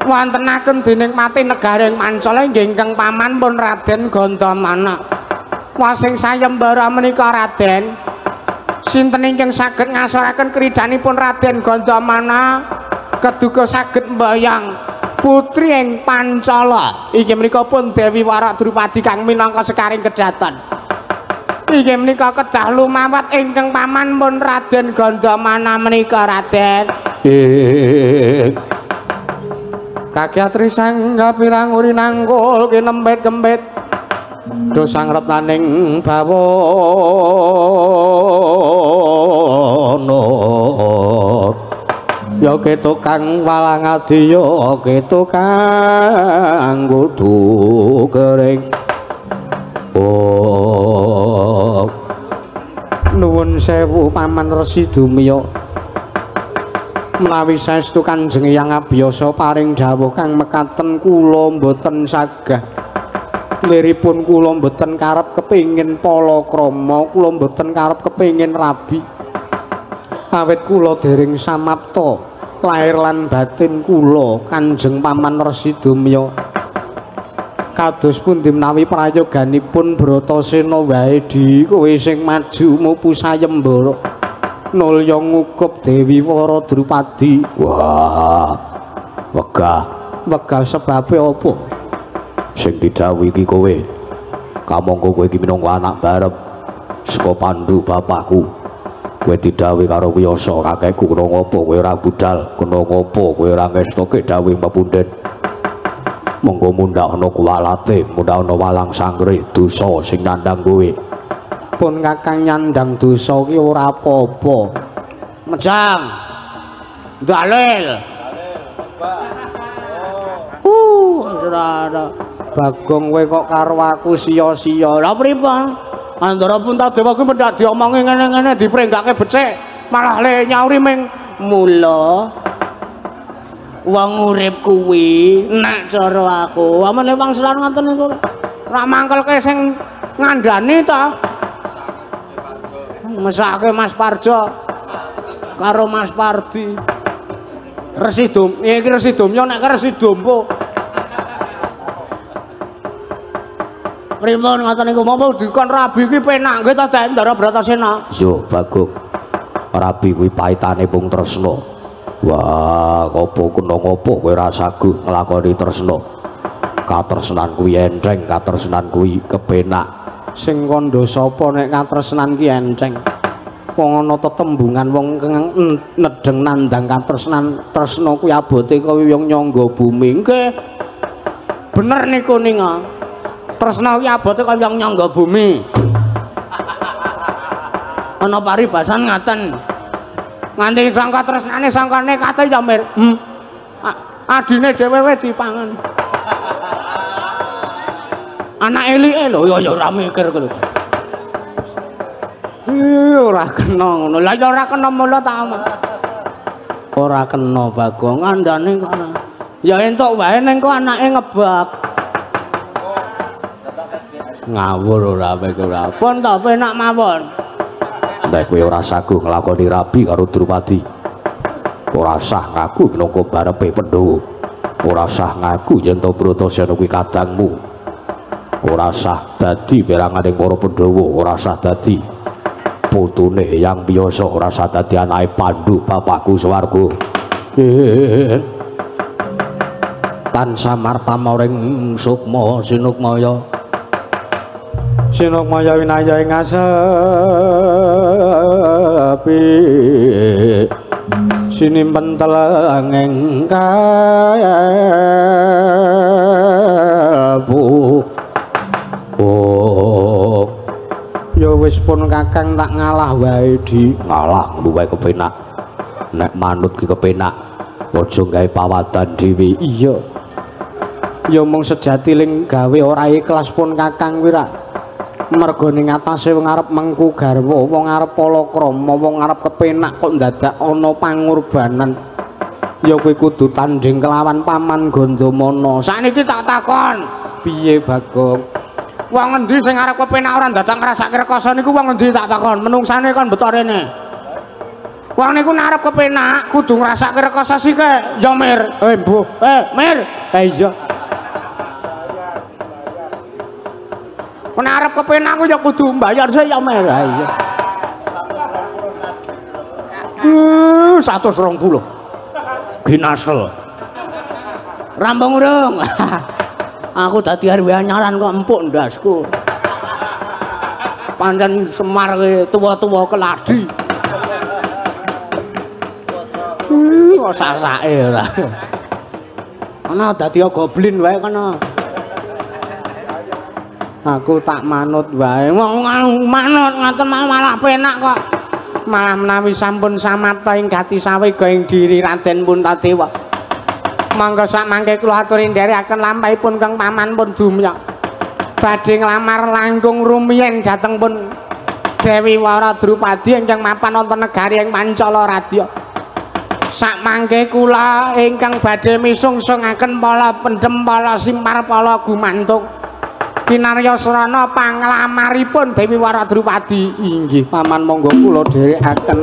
wontenaken dening mati negari ing Pancala inggih ingkang paman pun Raden Gandamana. Wasing sayembara menika Raden, sinten ingkang saged ngasoraken kridanipun Raden Gandamana keduga saged mbayang putri ing Pancala. Inggih menika pun Dewi Warak Drupadi kang minangka sekaring kedaton. Inggih menika kedah lumawat ingkang paman pun Raden Gandamana menika Raden. Kakyatri sangga pirang uri nanggul kinempet-kempet dosang retnaning bawana. Ya ketukang walang adi ya ketukang kudu kering. Oh nuwun sewu Paman Resi Dumya menawi saestu Kanjeng Hyang Abiyasa paring dawuh kang mekaten kula mboten sagah. Liripun kula mboten karep kepingin palakrama, kula mboten karep kepingin rabi. Awit kula dereng samapta lair lan batin kula Kanjeng Paman Resi Dumya. Kados pundi menawi prayoganipun Bratasena wae di kowe sing maju mupu sayembara nulya ngukup Dewi Wara Drupadi. Wah, wegah sebabe apa sing didhawuhi iki kowe? Kamangka kowe iki minangka anak barep saka Pandhu bapakku. Kowe didhawuhi karo Wiyasa kakekku, kena ngapa kowe ora budal, kena ngapa kowe ora ngestoke dawuh papunden. Monggo mundhakna kuwalate, mundhakna walang sangre dosa sing nandhang kowe. Pun Kakang nyandang dosa ki ora apa-apa. Mejang. Dalil. Ora. Bagong kowe kok karo aku sia-sia. Lah pripun? Andara Puntadewa kuwi mendak diomongi ngene-ngene diprenggake becik, malah le nyauri ming mula. Wong urip kuwi nek cara aku amene wangsulan ngoten niku ora mangkelke sing ngandani ta. Mesake Mas Parjo karo Mas Pardi. Resi Dom, iki Resi Domya nek Resi Dompo. Pripun ngoten niku mopo dikon rabi iki penak nggih ta Ndara Bratasena. Yo Bagong. Rabi kuwi paitane pung tresna. Wah, apa kena ngopo kowe ora saguh nglakoni tresna. Katresnan kuwi enteng, katresnan kuwi kepenak. Sing kandha sapa nek katresnan ki enteng. Wong ana tetembungan wong kang nedeng nandang katresnan, tresna kuwi abote kaya nyangga bumi. Nggih. Bener niku ninga. Tresna kuwi abote kaya nyangga bumi. Ana paribasan ngaten. Nganti sangka tresnane sangkane kate ya Mir. Adine dhewe wae dipangan. Anak elike lho ya ora mikir kuwi. Ora kena ngono. Lah ya ora kena mula ta. Ora kena Bagong andane kok. Ya entuk wae ning kok anake ngebak. Ngawur ora kowe ora. Pun ta penak mawon. nek kowe ora saguh nglakoni rabi karo Drupadi ora sah ngaku minangka barepe Pandhawa ora sah ngaku yen to Bratasena kuwi kadangmu ora sah dadi peranganing para Pandhawa ora sah dadi putune yang biasa ora sah dadi anake Pandhu bapakku swarga tan samar pamoring sukma sinukmaya Sinukmaya winaya ing asepi sinimpen telenging kalbu oh ya wis pun Kakang tak ngalah wae di ngalah luwih kepenak nek manut ki kepenak aja gawe pawadan dhewe iya ya mung sejati ling gawe ora ikhlas pun Kakang kuwi ra mergo ning atase wong arep mengku garwa wong arep palakrama wong arep kepenak kok dadak ana pangorbanan ya kowe kudu tanding kelawan Paman Gandamana sakniki tak takon piye Bagong wong endi sing arep kepenak ora dadak ngrasake rekoso niku wong endi tak takon menungsane kon beto rene wong niku arep kepenak kudu ngrasake rekoso sike ya Mir Mbuh Mir iya nek arep kepenak ku ya kudu mbayar sih ya Mer. Iya. 120. Ginasel. Rambung urung. Aku dadi RW anyaran kok empuk ndasku. Pancen Semar ki tuwa-tuwa keladi. Kok sasake ora. Ana dadi goblin wae kana. Aku tak manut wae. Wong manut ngoten malah penak kok. Malah menawi sampun samarta ing gati sawe going diri Raden Puntadewa. Mangga sak mangke kula aturi nderekaken lampahipun Kang Paman pun dumya. Badhe nglamar langkung rumiyin dhateng pun Dewi Wara Drupadi ingkang mapan wonten negari ing Pancala Radya. Sak mangke kula ingkang badhe misungsungaken pala pendhem pala simpar pala gumantung. Kinarya Surana panglamaripun Dewi Wara Drupadi inggih Paman monggo kula dherekaken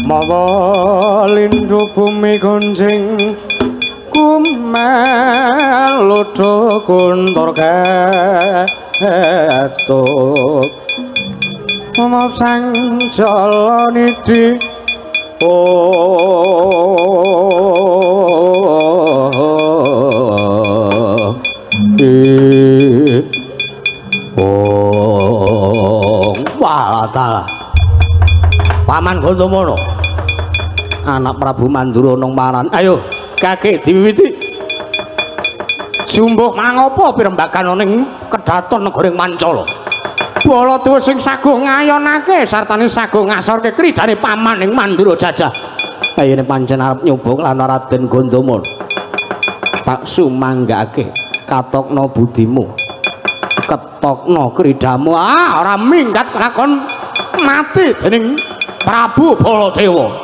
mawa lindhu bumi gonjing kumeludo kuntur ketut maaf sang jala nidi Paman Gandamana. Anak Prabu Mandura nang maran. Ayo, kakek diwiwiti. Jumbuh mangapa pirembagan ning kedaton negaring Mancala. Baladewa sing saguh ngayonake sartane saguh ngasorke kridane paman ing Mandura Jajah. Ayene pancen arep nyoba lan Raden Gandamana. Tak sumanggake katokno budimu. Ketokno kridamu. Ora minggat kelakon mati dening Prabu Baladewa.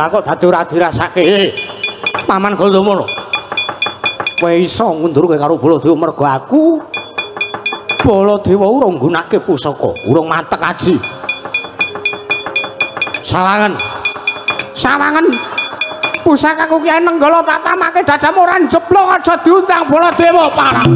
Kok dadi ora dirasake Paman Gandamana. Kowe iso ngundurke karo Baladewa mergo aku Baladewa urung nggunakake pusaka, urung matek aji. Sawangen pusakaku Kyai Nenggala tak tamake dadamu ora jeblok aja diundang Baladewa parang.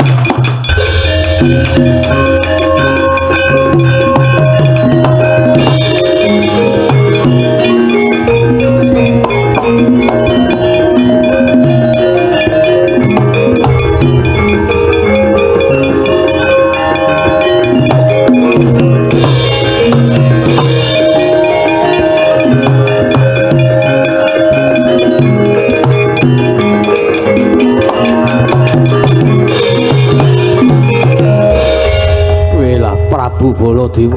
Prabu Baladewa.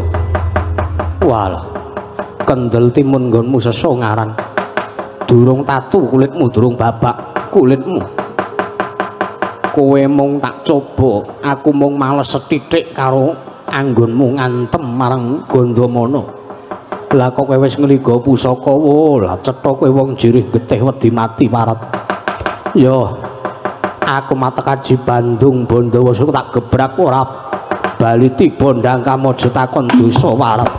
Walah, kendel timun nggonmu sesa ngaran. Durung tatu kulitmu, durung babak kulitmu. Kowe mung tak coba, aku mung males sethithik karo anggonmu ngantem marang Gandamana. Lah kok kowe wis ngliga pusaka, lah cetha kowe wong jirih getih wedi mati parat. Yo, aku matek aji Bandung Bandawasa tak gebrak ora bali tiba ndang Kamajaya takon dosa waret.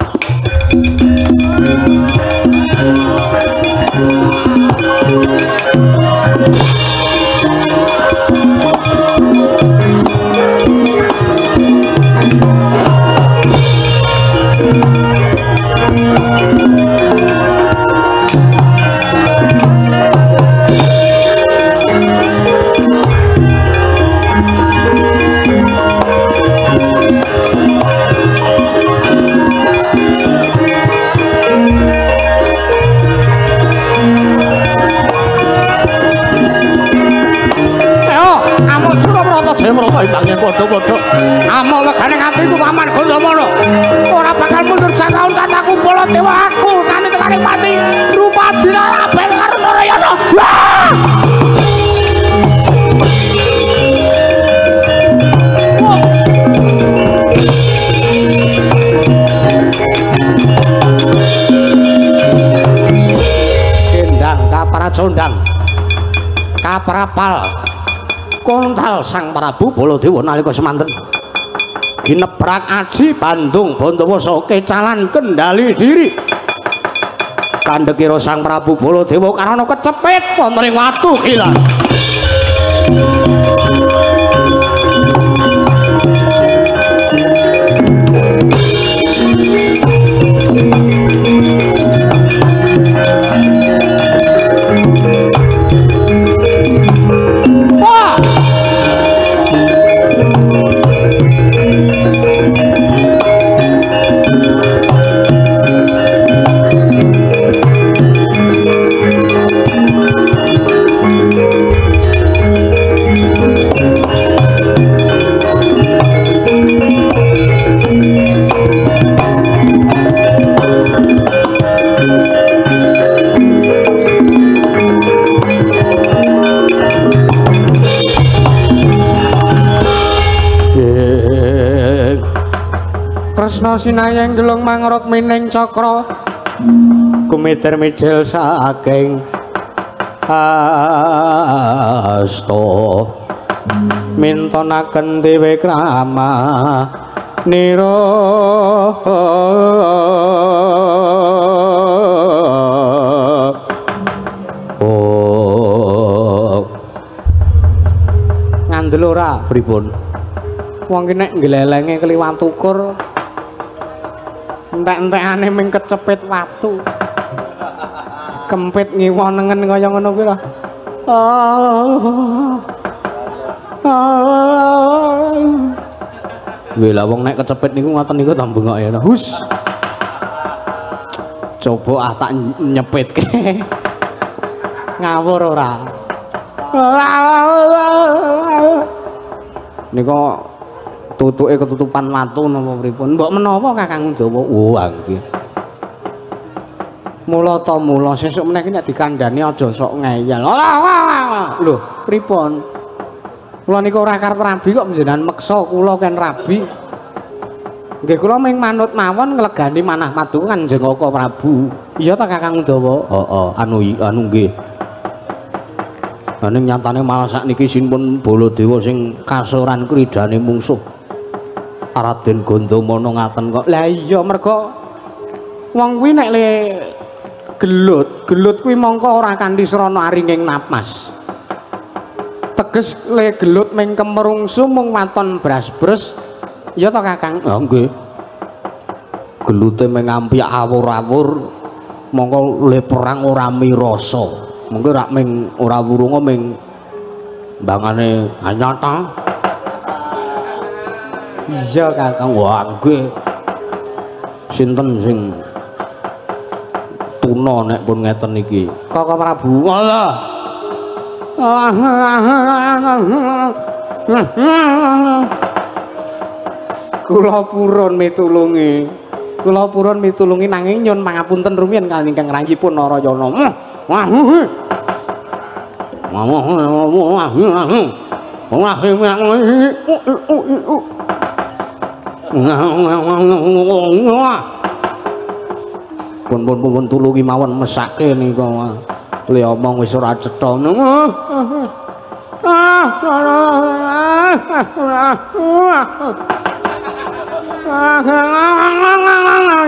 sandang kaprapal kontal Sang Prabu Baladewa nalika semanten ginebrak aji Bandung Bondowoso kecalan kendali diri kandhekira Sang Prabu Baladewa karana kecepet wonten ing watu kilan Kresna sinayang gelung mangrok mining cakra kumitir mijil saking hasta mintonaken dewe krama nira ngandel ora pripun wong ki nek nglelenge kliwat ukur entek-entekane ming kecepit watu. Kempit ngiwonengen kaya ngono kuwi lho. Kuwi lah wong nek kecepit niku ngoten niku ta bengoke. Hus. Coba tak nyepitke. Ngawur ora. Nika tutuke ketutupan watu napa pripun mbok menapa Kakang Jawa oh nggih mula ta mula sesuk meneh nek dikandhani aja sok ngeyel lho pripun kula niku ora karep rabi kok njenengan meksa kula ken rabi nggih kula ming manut mawon nglegani manah madu Kanjeng Jaka Prabu iya ta Kakang Jawa heeh anu nggih ning nyatane malah sakniki sinpun Baladewa sing kasoran kridane mungsuh Raden Gandamana ngaten kok. Lah iya merga wong kuwi nek le gelut kuwi mongko ora kanthi srana aringing napas. Teges le gelut ming kemerungsu mung waton bras-bres. Ya ta Kakang? Ha nggih. Gelute ming ampi awur-awur mongko le perang ora mirasa. Mengko rak ming ora wurunga ming mbangane anyata. Iya Kakang wah nggih sinten sing tuna nek pun ngeten iki Kaka Prabu Allah kula purun mitulungi nanging nyun pangapunten rumiyin kaliyan ingkang rangipun Narayana pun tulungi mawon mesake nika le omong wis ora cetha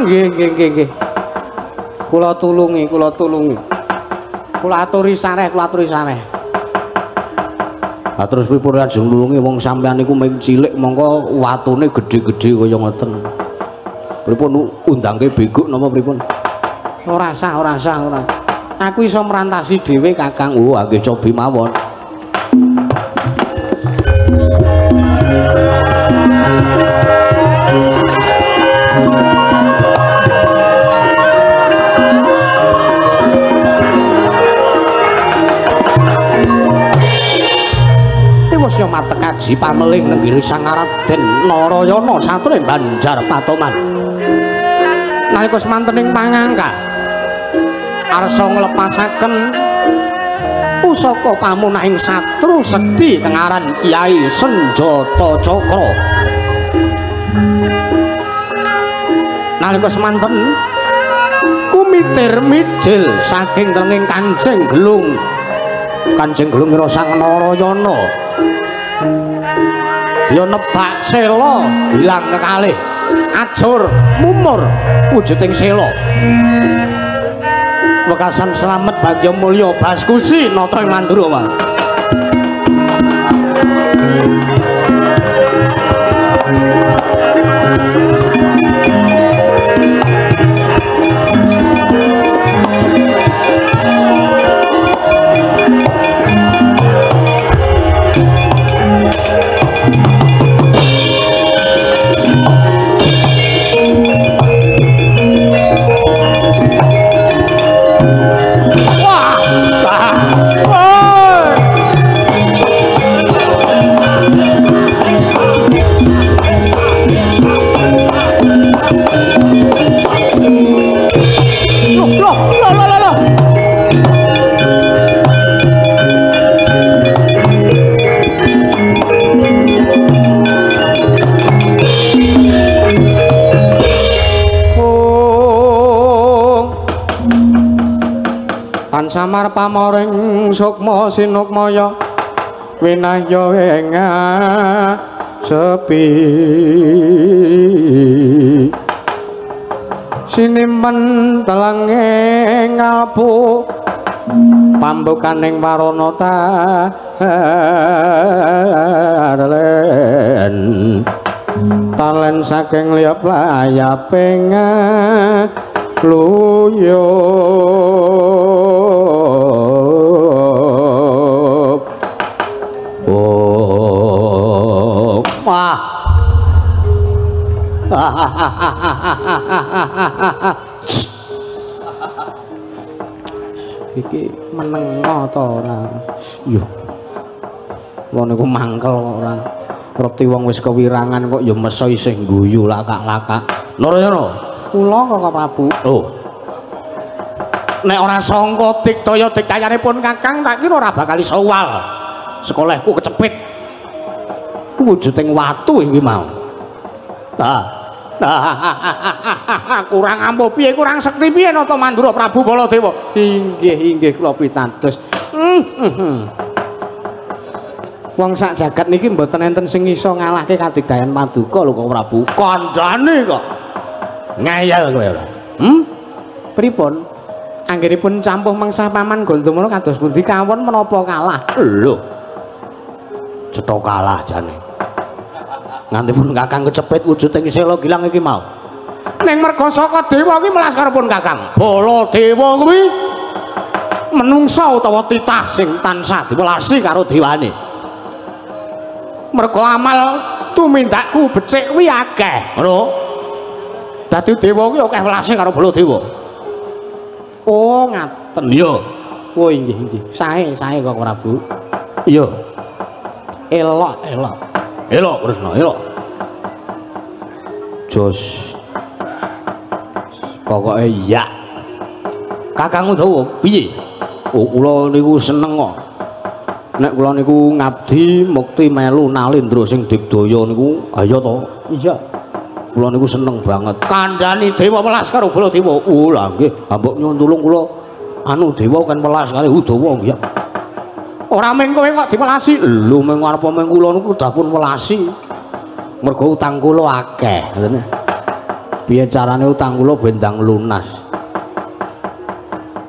nggih kula tulungi kula aturi sareh terus pripun ajeng nulungi wong sampean niku ming cilik mongko watune gedhe-gedhe kaya ngoten. Pripun undangke beguk napa pripun? Ora sah. Aku iso merantasi dhewe Kakang. Oh, nggih cobi mawon. Yo matekaji pameling nenggiri Sang Raden Narayana satring Banjar Patoman. Nalika semantening pangangka arsa nglepasaken pusaka pamunahing satru sekti tengaran Kyai Senjata Cakra. Nalika semanten kumitir mijil saking tenging Kanjeng Gelung Kanjeng Glungira Sang Narayana ya nebak sela gilang kekalih ajur mumur wujuding sela wekasan slamet bagya mulya Baskusi nata ing Mandura Samar pamoring sukma sinukmaya winaya ing sepi sinimpen telenge ngalpu pambukaning warana talen saking liap layaping luyo iki menengo ta ora yo wong niku mangkel ora reti wong wis kewirangan kok ya meso isih guyu lakak-lakak Narayana kula kok Prabu oh nek ora sangka diktaya diktayanipun Kakang tak kira ora bakal iso wal sekolahku kecepit wujuding watu iki mau kurang ampuh piye kurang sekti piye nata Mandura Prabu Baladewa inggih kula pitados wong sak jagat niki mboten enten sing iso ngalahke kadigdayan Paduka lho kok Prabu kandhane kok ngayal kowe ora pripun anggenipun campuh mengsah paman Gandamara kados pundi kawon menapa kalah lho cetha kalah jane nganti pun Kakang kecepit wujuding sela gilang iki mau ning merga saka dewa kuwi melas karepun Kakang Baladewa kuwi menungsa utawa titah sing tansah diwelasi karo dewane merga amal tumindakku becik kuwi akeh ngono dadi dewa kuwi akeh welase karo Baladewa oh ngaten iya oh inggih sae kok Prabu iya elok Kresna elok jos pokoke iya Kakang Udawa piye kula niku seneng kok nek kula niku ngabdi mukti melu Nalendra sing digdaya niku ayo to iya kula niku seneng banget kandhani dewa welas karo Baladewa oh lha nggih mbok nyuwun tulung kula anu dewa kan welas kali Udawa nggih ora mung kowe kok diwelasi lho mung arep mung kula niku dah pun welasi mergo utang kula akeh ngene piye carane utang kula bendang lunas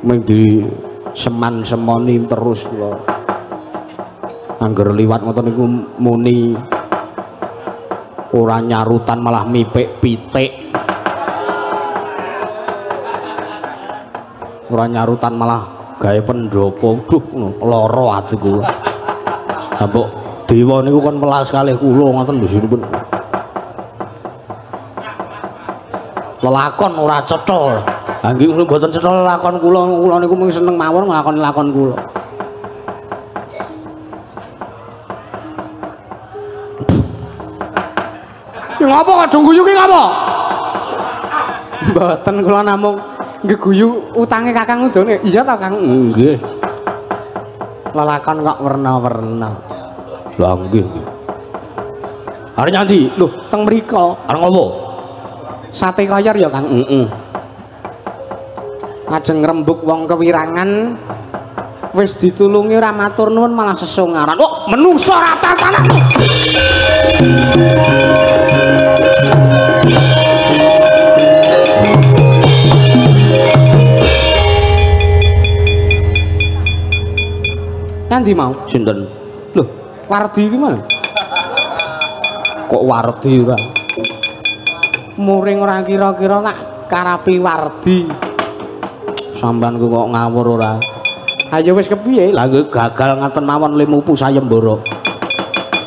mung di seman-semoni terus kula angger liwat ngoten niku muni ora nyarutan malah mipik picik ora nyarutan malah gawe pendopo duh lara atiku mbok dewa niku kon welas kalih kula ngoten lho sinipun lelakon ora cetha nggih mboten cetha lelakon kula niku mung seneng mawon nglakoni lakon kula iki ngapa kok guyu ki ngapa mboten kula namung ngeguyu utange Kakang Udane iya ta Kang nggih lelakon kok werna-werna lha nggih arep nyandi lho teng mriko arep ngopo sate koyor ya Kang ajeng ngrembug wong kewirangan Wis ditulungi ora matur nuwun malah sesongaran. Oh, menungso rata tanah. Ngendi mau? Sinten? Loh, Wardi iki mana? Kok Wardi ora? Muring ora kira-kira tak karapi Wardi. Sampeyan ku kok ngawur ora? Ayo wis kepiye? Lah nggih gagal ngaten mawon limupu sayembara.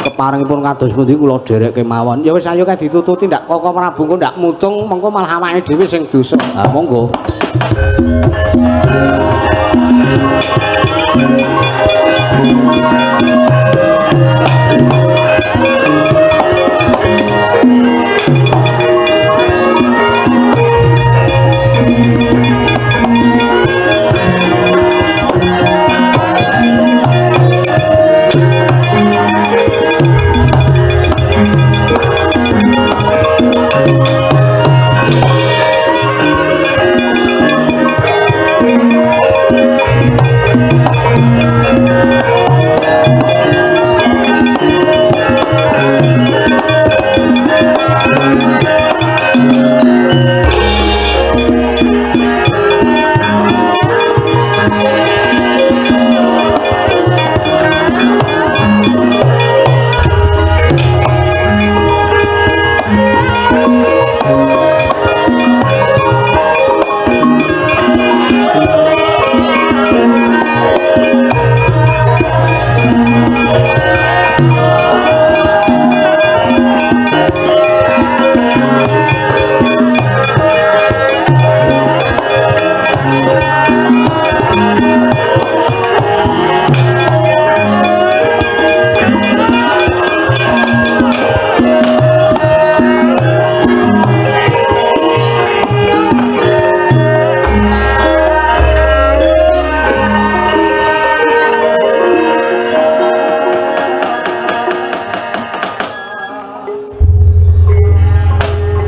Keparingipun kados pundi kula dereke mawon. Ya wis ayo kae ditututi ndak Koko Prabu engko ndak mutung mengko malah awake dhewe sing dosa. Ah monggo.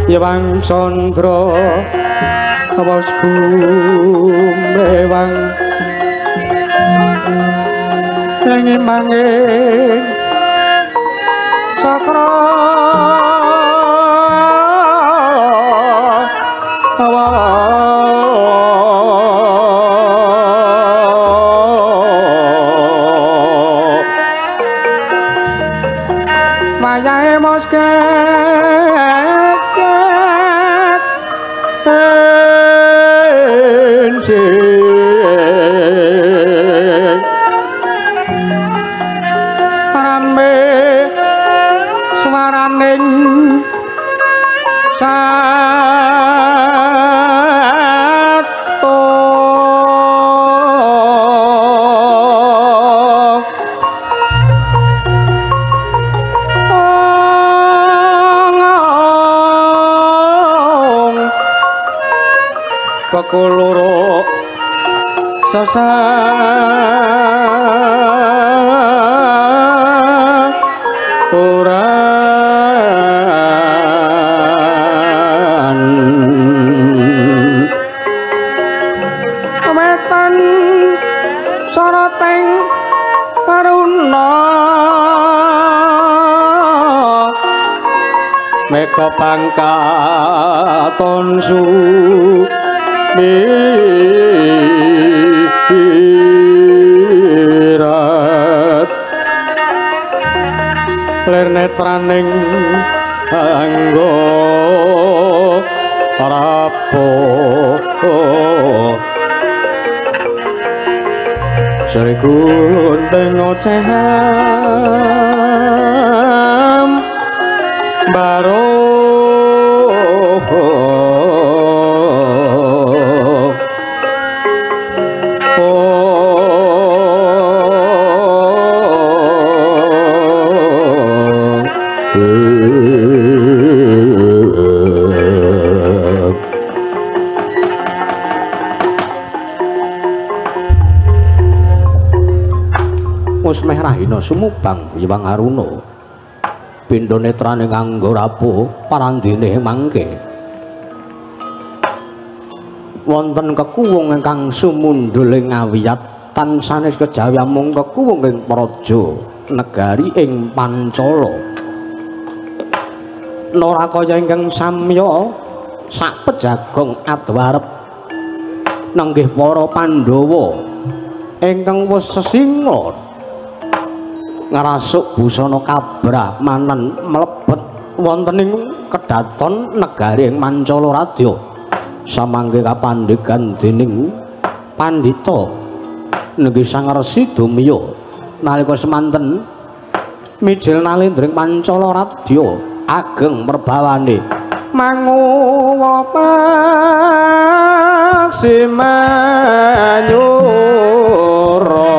Yewang Sondro bosku mewang ingin manging sakra mayahe moske rame swaraning sato kekuluro sasahuran wetan soroteng karuna mega pangkaton mirat lir netraning anggo rapo sari kunting ocehan baro meh rahina sumubang Hyang Aruna pindha netrane nganggo rapuh parandene mangke wonten kekuwung ingkang sumundul ing ngawiyat tan sanes kejawi amung kekuwung ing praja negari ing Pancala narakaya ingkang samya sak pejagong adwarep nenggih para Pandhawa ingkang wis sesingla ngrasuk busana kabrahmanan mlebet wonten ing kedaton negari ing Mancala Radya samangke kapandhegan dening Pandhita nenggih Sang Resi Dumya nalika semanten mijil nalendring Pancala Radya ageng merbawane manguwa paksimanura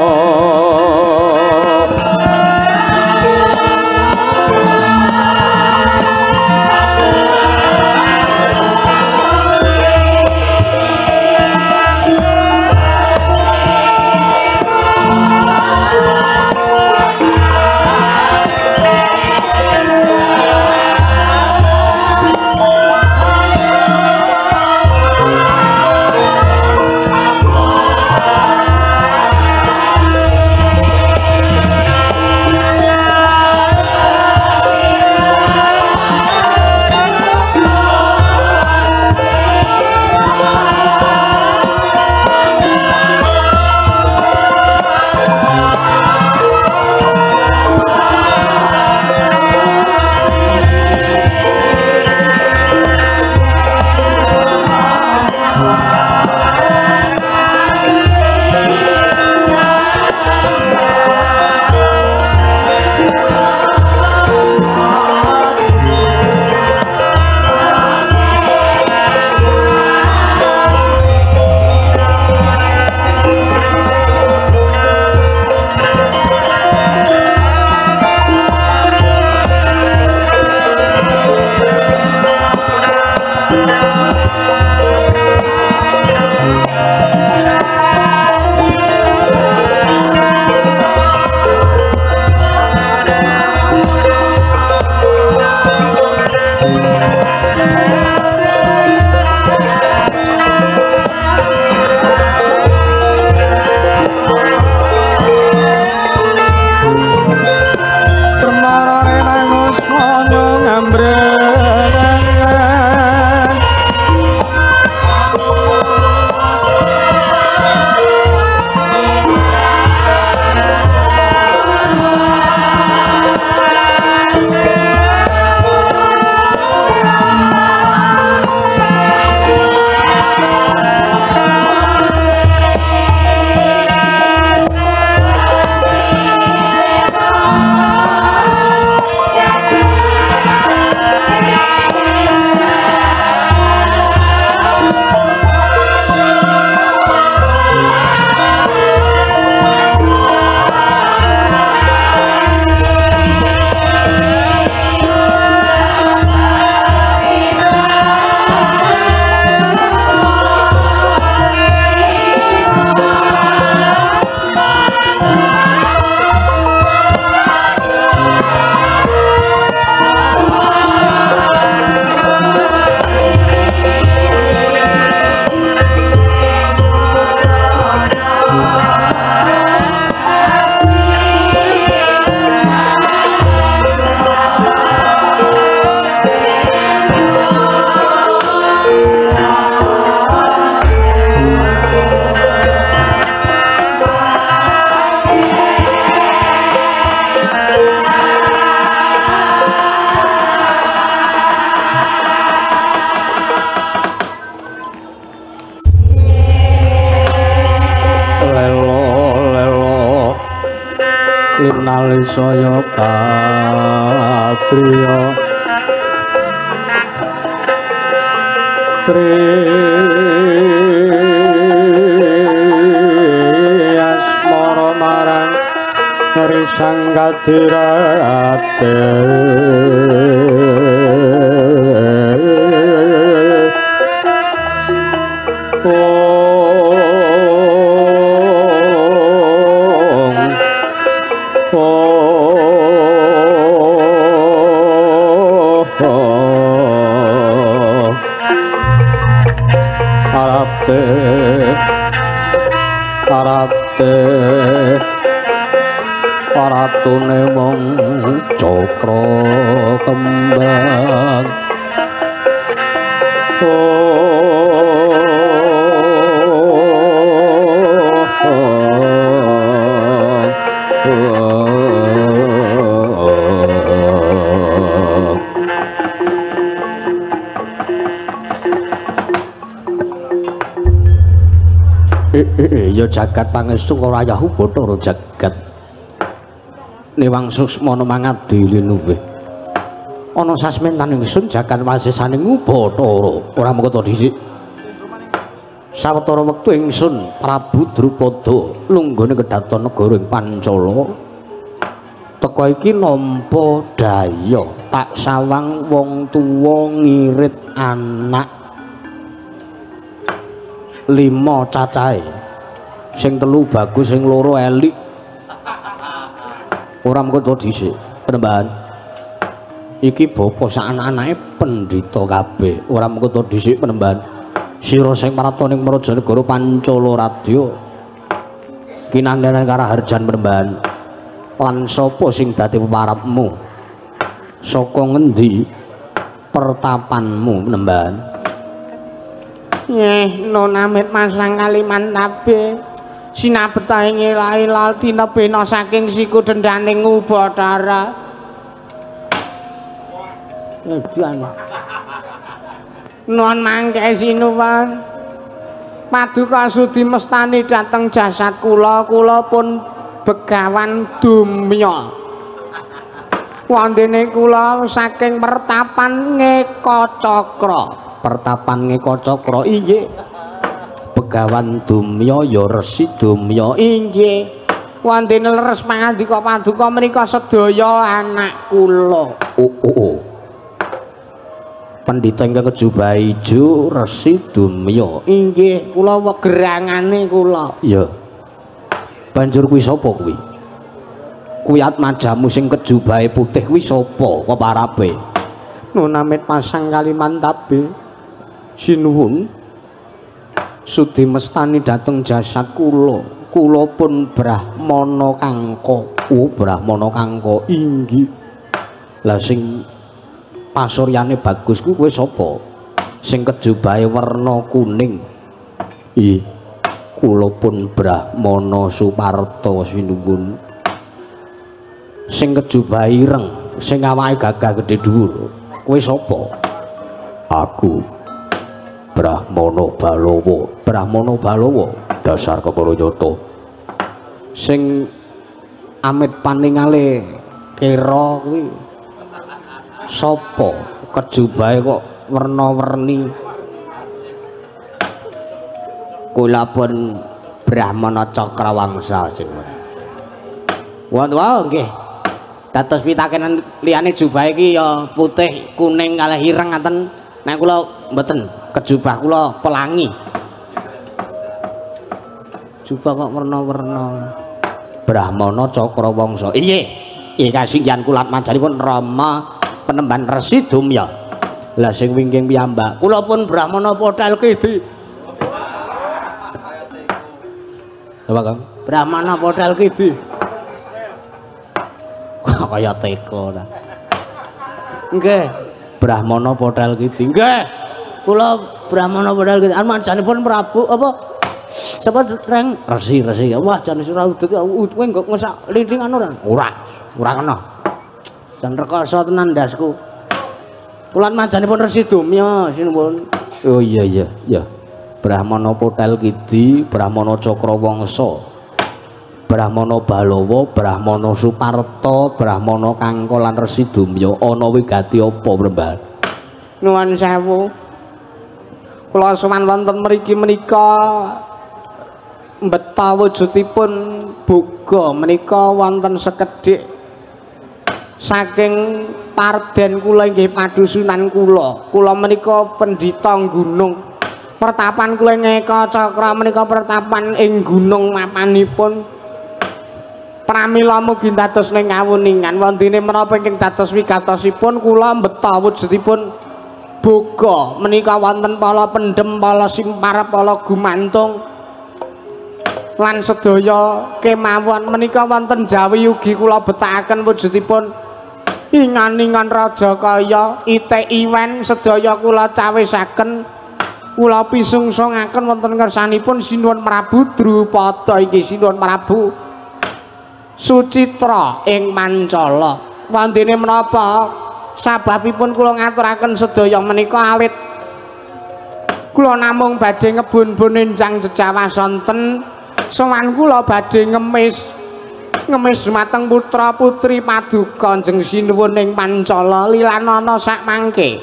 saya katriya asmara marang risang kadirate Arate getih paratune wong cakra kembang ya jagat pangestu ora yahu Bathara jagat Niwang Susmana mangadi linuwih ana sasmentaning ingsun jagat wasesaning Bathara ora mengko to dhisik sawetara wektu ingsun Prabu Drupada lunggone kedhaton negara ing Pancala teka iki nampa daya tak sawang wong tuwa ngirit anak 5 cacahe sing 3 bagus sing 2 elik ora mengko to dhisik penembahan iki bapa sak anak-anake pendhita kabeh ora mengko to dhisik penembahan sira sing maratoning Marajanegara Pancala Radya kinandhanan karaharjan penembahan lan sapa sing dadi peparapmu saka ngendi pertapanmu penembahan Nyeh Nona Amit Masang Kalimantabe sinabetahe ngelahi laltina bena saking siku dendaning Bathara edan non mangke sinuwun paduka sudi mestani dhateng jasad kula pun begawan dumya wondene kula saking pertapan Ngekacakra pertapan Ngekacakra inggih begawan dumya ya Resi Dumya inggih wondene leres pangandika paduka menika sedaya anak kula Pendhita ingkang kejubah ijo Resi Dumya inggih kula wegerangane kula ya banjur kuwi sapa kuwi kuwi atmajamu sing kejubahe putih kuwi sapa peparape Nona Amit Masang Kalimantabe sinuwun sudi mestani dhateng jasad kula pun Brahmana Kangka Brahmana Kangka inggih lah sing pasuryane bagus kuwi kowe sapa sing kejubahe werna kuning kula pun Brahmana Suparta sinuwun sing kejubahe ireng sing awake gagah gedhe dhuwur kowe sapa aku Brahmana Balawa dasar Keparayata sing amit paningale kira kuwi sapa kejubahe kok werna-werni kula pun Brahmana Cakrawangsa sing wah nggih dados pitakenan liyane jubah iki ya putih kuning kalih ireng ngaten nek kula mboten kejubah kula pelangi jubah kok werna-werna Brahmana Cakrawangsa iya kasinggihan kula manjanipun Rama Penemban Resi Dumya lah sing wingking piyambak kula pun Brahmana Potel Kidi apa Kang Brahmana Potel Kidi kaya teko ta nggih Brahmana Potel Kidi nggih kula Brahmana Potel Kidi manjanipun Prabu apa sapa reng Resi wah jan sira udut kowe engko ngesak lindingan ora kena jan rekoso tenan ndasku kula manjanipun Resi Dumya sinuwun oh iya Brahmana Potel Kidi Brahmana Cakrawangsa Brahmana Balawa Brahmana Suparta Brahmana Kangka lan Resi Dumya ana wigati apa Mrembah nuwun sewu kula sowan wonten mriki menika mbeta wujudipun boga menika wonten sekedhik saking parden kula inggih padusunan kula menika pendhita gunung pertapan kula Ngekacakra menika pertapan ing gunung mapanipun pramila mugi dados ning kawuningan wontene menapa ingkang dados wigatosipun kula mbeta wujudipun boga menika wonten pala pendhem pala simparep pala gumantung lan sedaya kemawon menika wonten Jawi ugi kula betakaken wujudipun ingan-ingan raja kaya ite iwen sedaya kula cawisaken kula pisungsongaken wonten ngersanipun Sinuwun Prabu Drupada inggih Sinuwun Prabu Sucitra ing Mancala. Wandene menapa sababipun kula ngaturaken sedaya menika awit kula namung badhe ngebun-bun enjang jejawasonten sowan kula badhe ngemis dumateng putra putri paduka Kanjeng Sinuwun ing Mancala lilanana sak mangke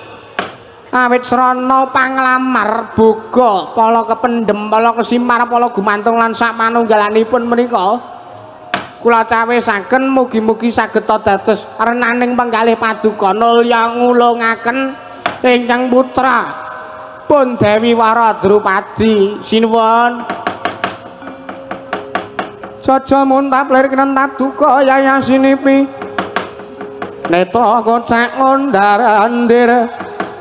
awit srana panglamar boga pala kependhem pala kesimar pala gumantung lan sak manunggalanipun menika kula cawisaken mugi-mugi saged dados renaning penggalih paduka nulya ngulungaken ingkang putra pun Dewi Wara Drupadi Sinuwun Jaja muntap lir kenentap duka yayasinipi netra kocak ngondarandir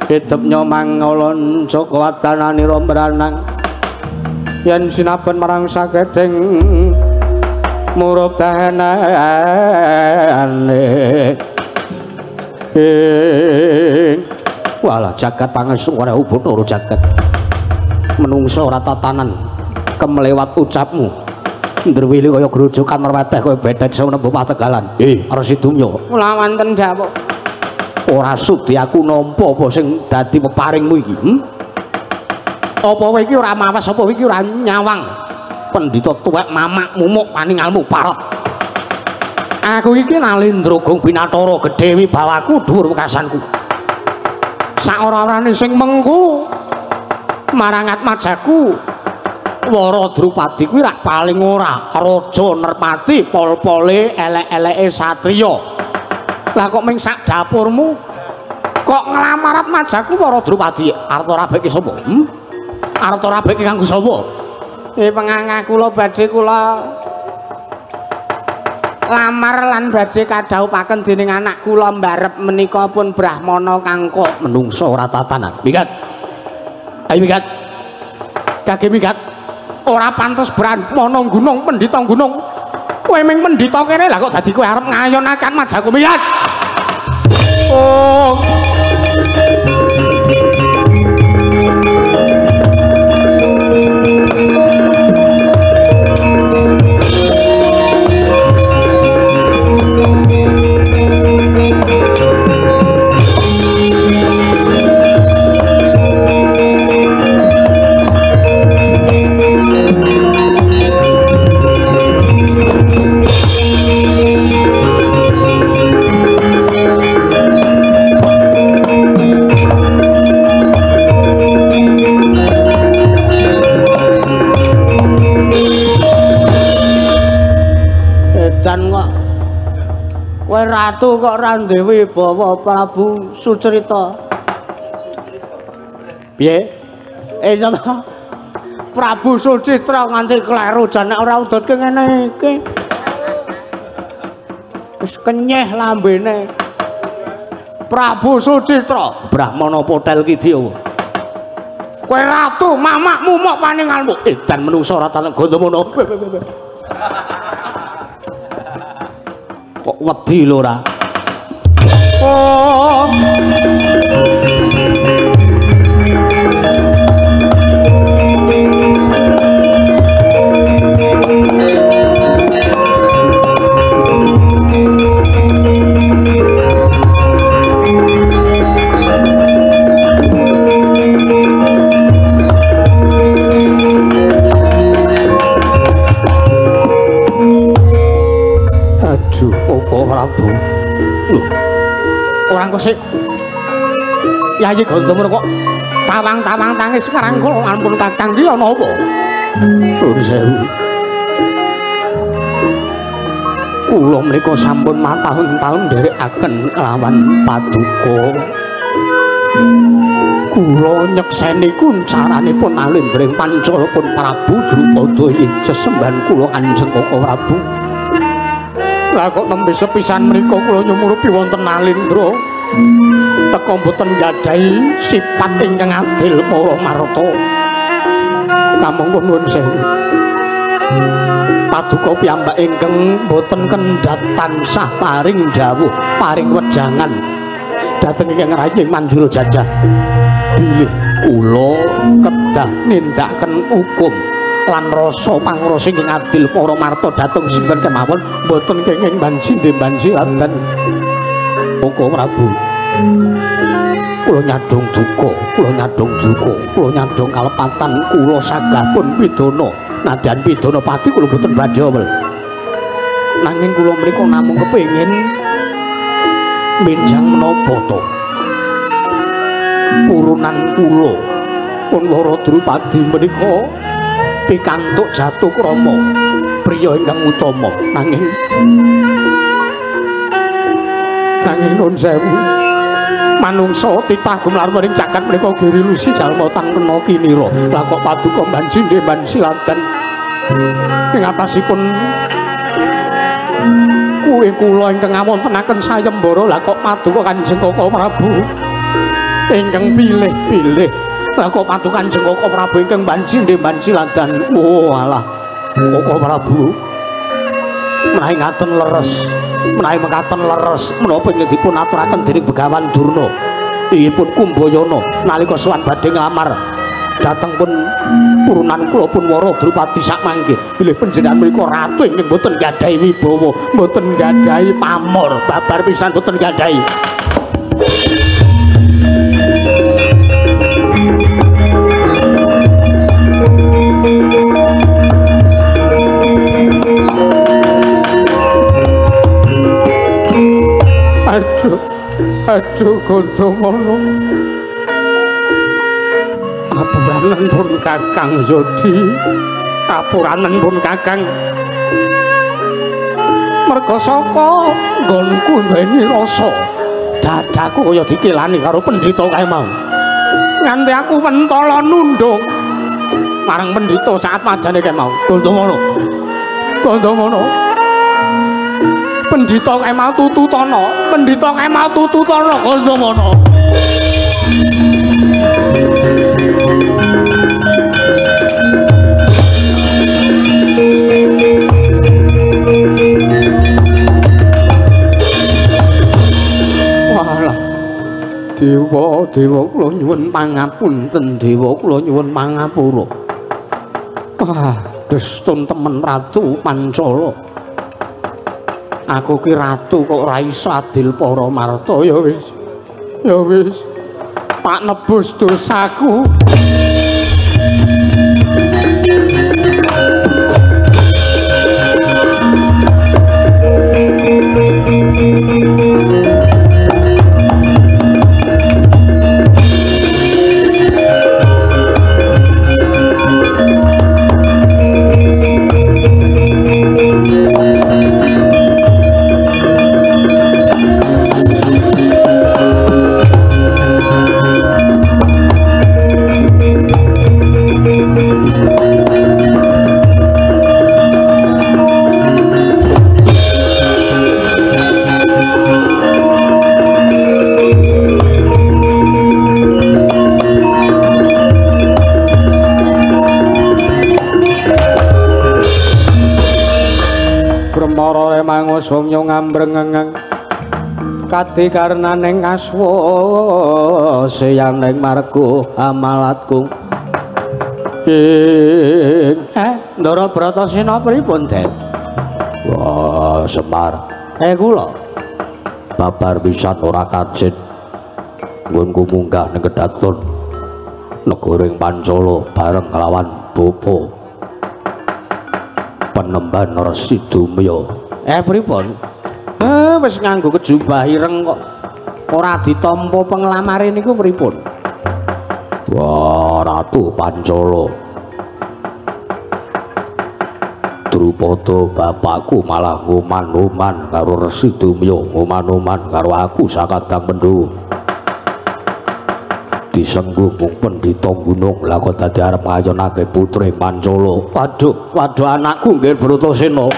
hidup nyomang ngolon joko wadananira mbranang yen sinaben marang sakeding murup dahanane walah jagat pangestu ora ubut loro jagat menungso ora tatanan kemelewat ucapmu ndrewili kaya grojokan merweteh kaya bedet sing nembe pategalan Resi Dumya mula wonten dawuh ora sudi aku nampa apa sing dadi peparingmu iki apa kowe iki ora mawas apa iki ora nyawang pendhita tuwek mamak mumuk paningalmu parot aku iki Nalendra Gong Binathara gedhe wibawaku dhuwur wekasanku saora-orane sing mengku marang atmajaku Wara Drupadi kuwi rak paling ora raja nerpati pol-pole elek-eleke satriya lah kok ming sak dapurmu kok nglamarat majaku Wara Drupadi arep rabeke sapa arep rabeke kanggo sapa pengangah kula badhe kula lamar lan badhe kadhawuhaken dening anak kula mbarep menika pun Brahmana kangka menungso ora tatanan minggat ayo minggat kage minggat ora pantes Brahmana gunung pendhita gunung kowe ming pendhita kene lah kok dadi kowe arep ngayonaken majaku minggat oh kowe ratu kok ora duwe bawa Prabu Sucrita piye sapa Prabu Sucitra nganti kleru jan nek ora udutke ngene iki wis kenyeh lambene Prabu Sucitra Brahmana Potel Kidya kowe ratu mamakmu mok paningalmu edan menungsa ora tanek Gandamana kok wedi lho ora oh Prabu lho orang kok sik Yayi Gandamana kok tawang-tawang tangis ngrangkul ampun Kakang iki ana apa Nuwun sewu kula menika sampun matahun-tahun nderekaken kelawan paduka kula nyekseni kuncaranipun Nalendring Pancala pun Prabu Drupada ing sesembahan kula Kanjeng Koko Prabu lah kok nembe sepisan mriku kula nyumurupi wonten Nalendra teka mboten gadhahi sipat ingkang adil para marta kamangka nuwun sewu Paduka piyambak ingkang boten kendhat tansah paring dawuh paring wejangan dhateng ingkang rayi Mandura Jajah bilih kula kedah nindakaken hukum lan rasa pangrasa ingkang adil para marta dhateng sinten kemawon boten kenging banci ndembanci ladan Koko Prabu kula nyadong duka kula nyadong kalepatan kula sagahpun pidana nadyan pidana pati kula boten badhe wel nanging kula mriku namung kepengin menjang menapa to purunan kula pun Wara Drupadi menika pikantuk jatuh krama priya ingkang utama nanging nun sewu manungsa titah gumlar maring jagat menika giri lusi jalma tan kena kinira lah kok paduka banci ndemban siladan ing atasipun kuwi kula ingkang ngawontenaken sayembara lah kok paduka Kanjeng Koko Prabu ingkang pilih-pilih lah kok paduka Kanjeng Koko Prabu ingkang banci ndemban siladan oh alah Koko Prabu menawi ngaten leres menapa ingkang dipun aturaken dening Begawan Durna inggihipun Kumbayana nalika sowan badhe nglamar dhateng pun purunan kula pun Wara Drupadi sakmangke bilih panjenengan menika ratu ingkang boten gadhahi wibawa boten gadhahi pamor babar pisan boten gadhahi Aduh Gondomana apuranen pun Kakang Yodi apuranen pun Kakang merga saka nggonku nduweni rasa dadaku kaya dikilani karo pendhita kae mau nganti aku mentala nundung marang pendhita saat majane kae mau Gondomana pendhita kae mau tututana Gondomana walah dewa kula nyuwun pangapunten dewa kula nyuwun pangapura wah destun temen Ratu Pancala aku ki ratu kok ora iso adil para marta ya wis tak nebus dosaku Somyo ngambrengeng kati karnaning aswa seyaning marga amalatku Ndara Bratasena pripun Den wah Semar kula babar pisan ora kajit nggonku munggah ning kedaton negoring Pancala bareng kelawan bapa Penemban Resi Dumya pripun? Wis nganggo kejubah ireng kok ora ditampa penglamare niku pripun? Wah, Ratu Pancala. Drupada bapakku malah ngoman-oman karo Resi Dumya, ngoman-oman karo aku sakadang Pandhawa. Disengguh mung pendhita gunung lah kok dadi arep ngayonake putre Pancala. Waduh anakku nggih Bratasena.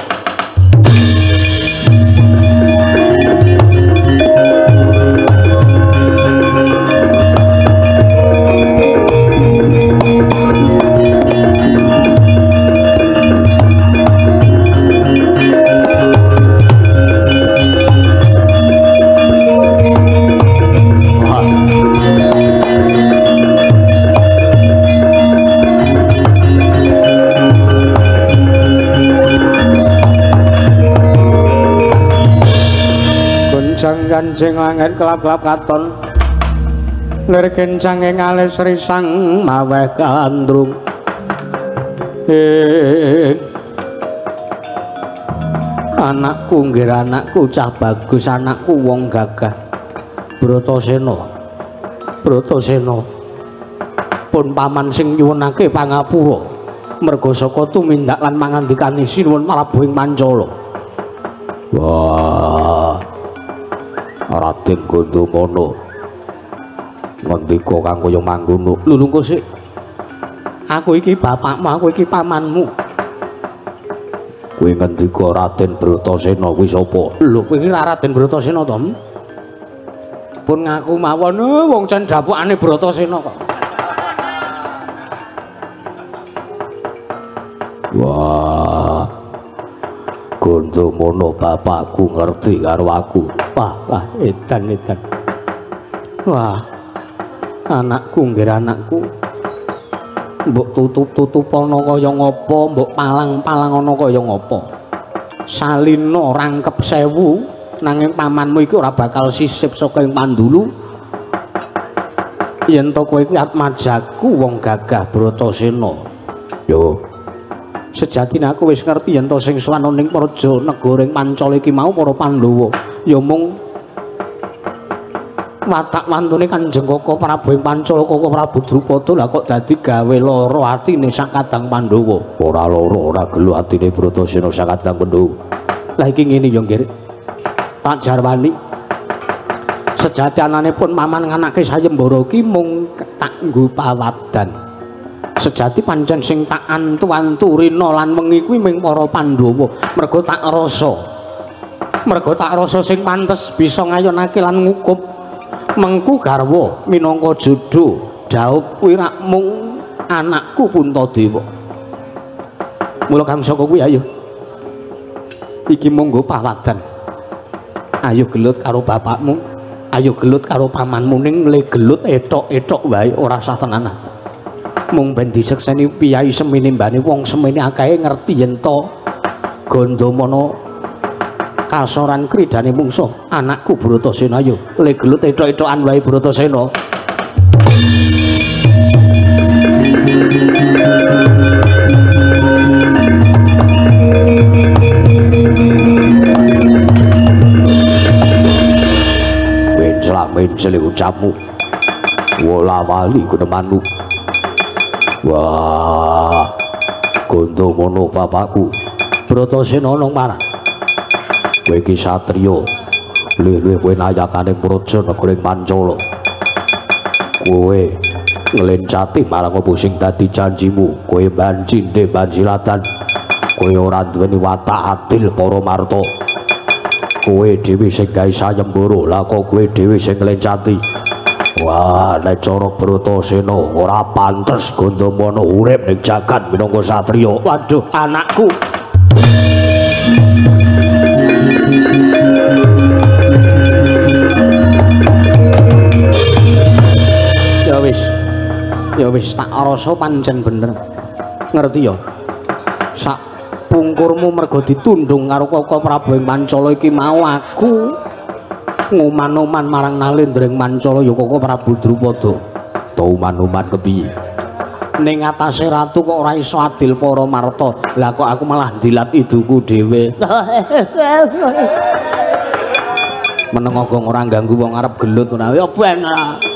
manjing langit kelap-kelap katon lir kencang ing alis risang maweh kandrung anakku nggih anakku cah bagus anakku wong gagah Bratasena pun paman sing nyuwunake pangapura merga saka tumindak lan mangandikane sinuwun Prabu ing Pancala. Wah Raden Gandamana ngendika kang kaya mangkono lho sik aku iki bapakmu aku iki pamanmu kuwi ngendika Raden Bratasena kuwi sapa lho kuwi Raden Bratasena to pun ngaku mawon wong jan dapukane Bratasena kok wah Gandamana bapakku ngerti karo aku wah edan wah anakku nggih anakku mbok tutup ana kaya ngapa mbok palang ana kaya ngapa salina rangkep 1000 nanging pamanmu iki ora bakal sisip saka ing Pandulu yen to kowe kuwi atmajaku wong gagah Bratasena yo sejatine aku wis ngerti yen to sing sowan ning praja negara ing Pancala iki mau para Pandhawa ya mung watak mantune Kanjeng Koko Prabu ing Pancala Koko Prabu Drupada lah kok dadi gawe lara atine sakadang Pandhawa ora lara ora gelo atine Bratasena sakadang Pandhawa lah iki ngene yo nggih tak jarwani sejati ananipun maman nganake sayembara ki mung tak nggo pawadan sejati pancen sing tak antu-antu rina lan wengi kuwi ming para Pandhawa mergo tak rasa sing pantes bisa ngayonake lan ngukup mengku garwa minangka jodho dhaup kuwi rak mung anakku Puntadewa mula kang saka kuwi ayo iki monggo pawadan ayo gelut karo bapakmu ayo gelut karo pamanmu ning le gelut etok-etok wae ora usah tenanan mung ben disekseni piyai semene mbane wong semene akeh ngerti yen to Gandamana kasoran kridane mungsuh anakku Bratasena ayo le gelut etok-etokan wae Bratasena mencele ucapmu wala wali gunemanmu wah Gandamana bapakku Bratasena nang marang kowe iki satriya luwih kowe nayakane praja negara ing Pancala kowe nglencati marang apa sing dadi janjimu kowe banjinde banjilatan kowe ora duweni watak adil para marta kowe dhewe sing gawe sayembara lah kok kowe dhewe sing nglencati wah nek cara Bratasena ora pantes Gandamana urip ning jagat minangka satriya waduh anakku ya wis tak rasa pancen bener ngerti ya sak pungkurmu mergo ditundung karo Koko Prabu ing Pancala iki mau aku nguman-uman marang Nalendra ing Pancala ya Koko Prabu Drupada to uman-uman kepiye ning atase ratu kok ora iso adil para marta lah kok aku malah dilat iduku dhewe meneng gong ora ganggu wong arep gelut ora ya ben ora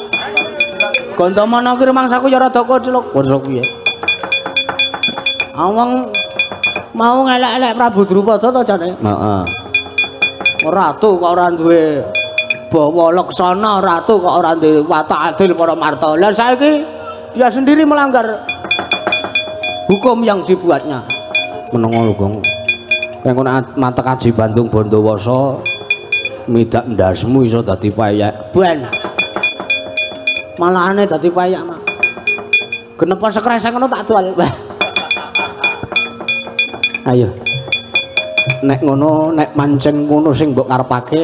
Gandamana ki rumangsaku ya rada koclok piye awang mau ngelek-elek Prabu Drupada to jane heeh ratu kok ora duwe bawa leksana ratu kok ora duwe watak adil para marta lah saiki dia sendiri melanggar hukum yang dibuatnya menengo lho Gong kaya ngono mata kaji Bandung Bandawasa midak ndasmu iso dadi payek ben malahane dadi payek mah genepa sekresek ngono tak dual ayo nek ngono nek mancen ngono sing mbok karepake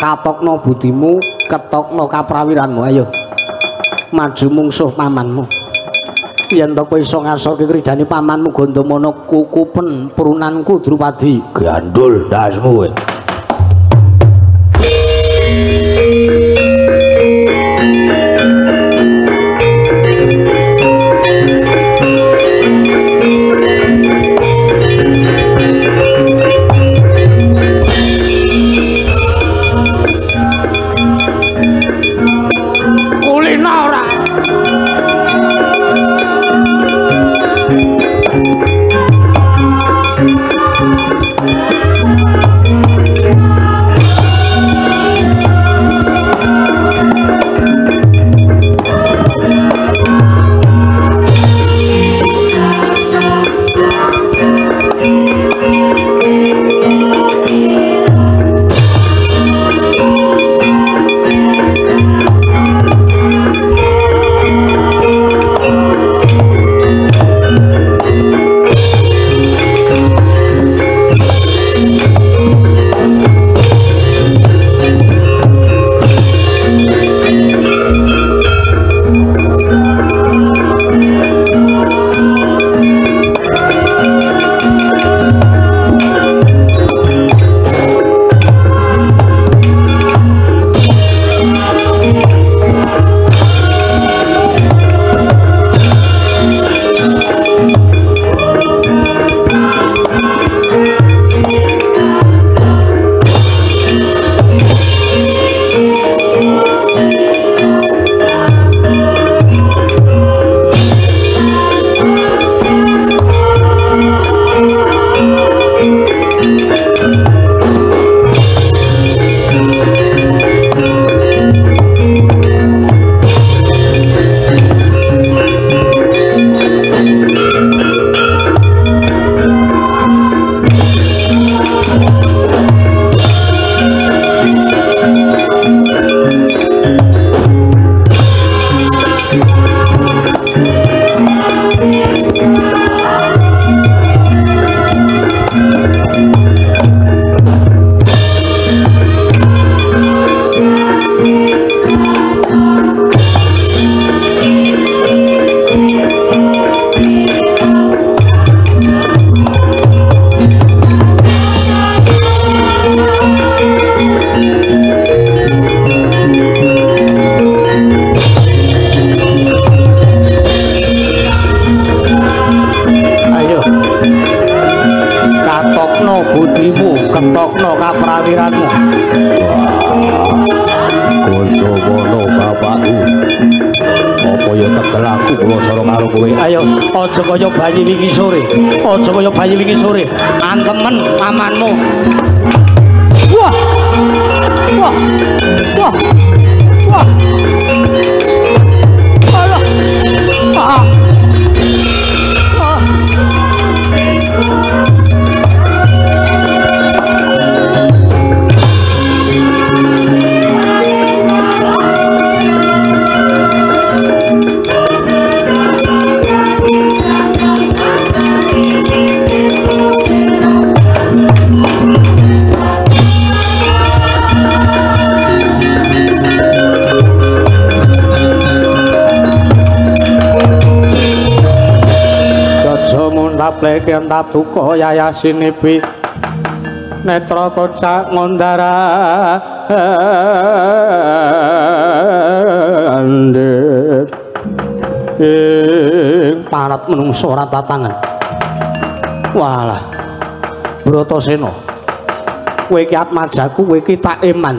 katokno budimu ketokno kaprawiranmu ayo maju mungsuh pamanmu yen to kowe iso ngasorke kridane pamanmu Gandamana kukupen purunanku Drupadi gandul ndasmu kowe sempurna kaprawiranmu. Gondomono bapakku. Apa ya tegel aku kula sara karo kowe. Ayo aja kaya bayi wingi sore. Aja kaya bayi wingi sore. Antemen pamanmu. Wah. Wah. Wah. Wah. Alah. Ah. Pleke entap duka yayasinipi netra kocak ngondara andhet ing parat menungso ora tatangan. Walah Bratasena, kowe iki atmajaku, kowe iki tak iman.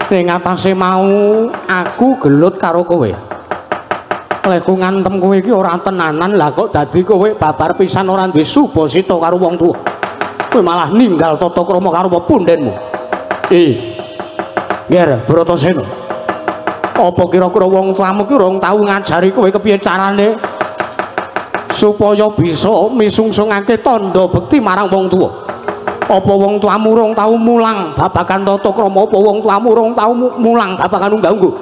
Ning atase mau aku gelut karo kowe. Lek ngantem kowe iki ora tenanan, lah kok dadi kowe babar pisan ora duwe subasita karo wong tuwa. Kowe malah ninggal tata krama karo pundenmu. Nger Bratasena. Apa kira-kira wong tuamu ki urung tau ngajari kowe kepiye carane supaya bisa misungsungake tandha bekti marang wong tuwa? Apa wong tuamu urung tau mulang babagan tata krama? Apa wong tuamu urung tau mulang babagan unggah-ungguh?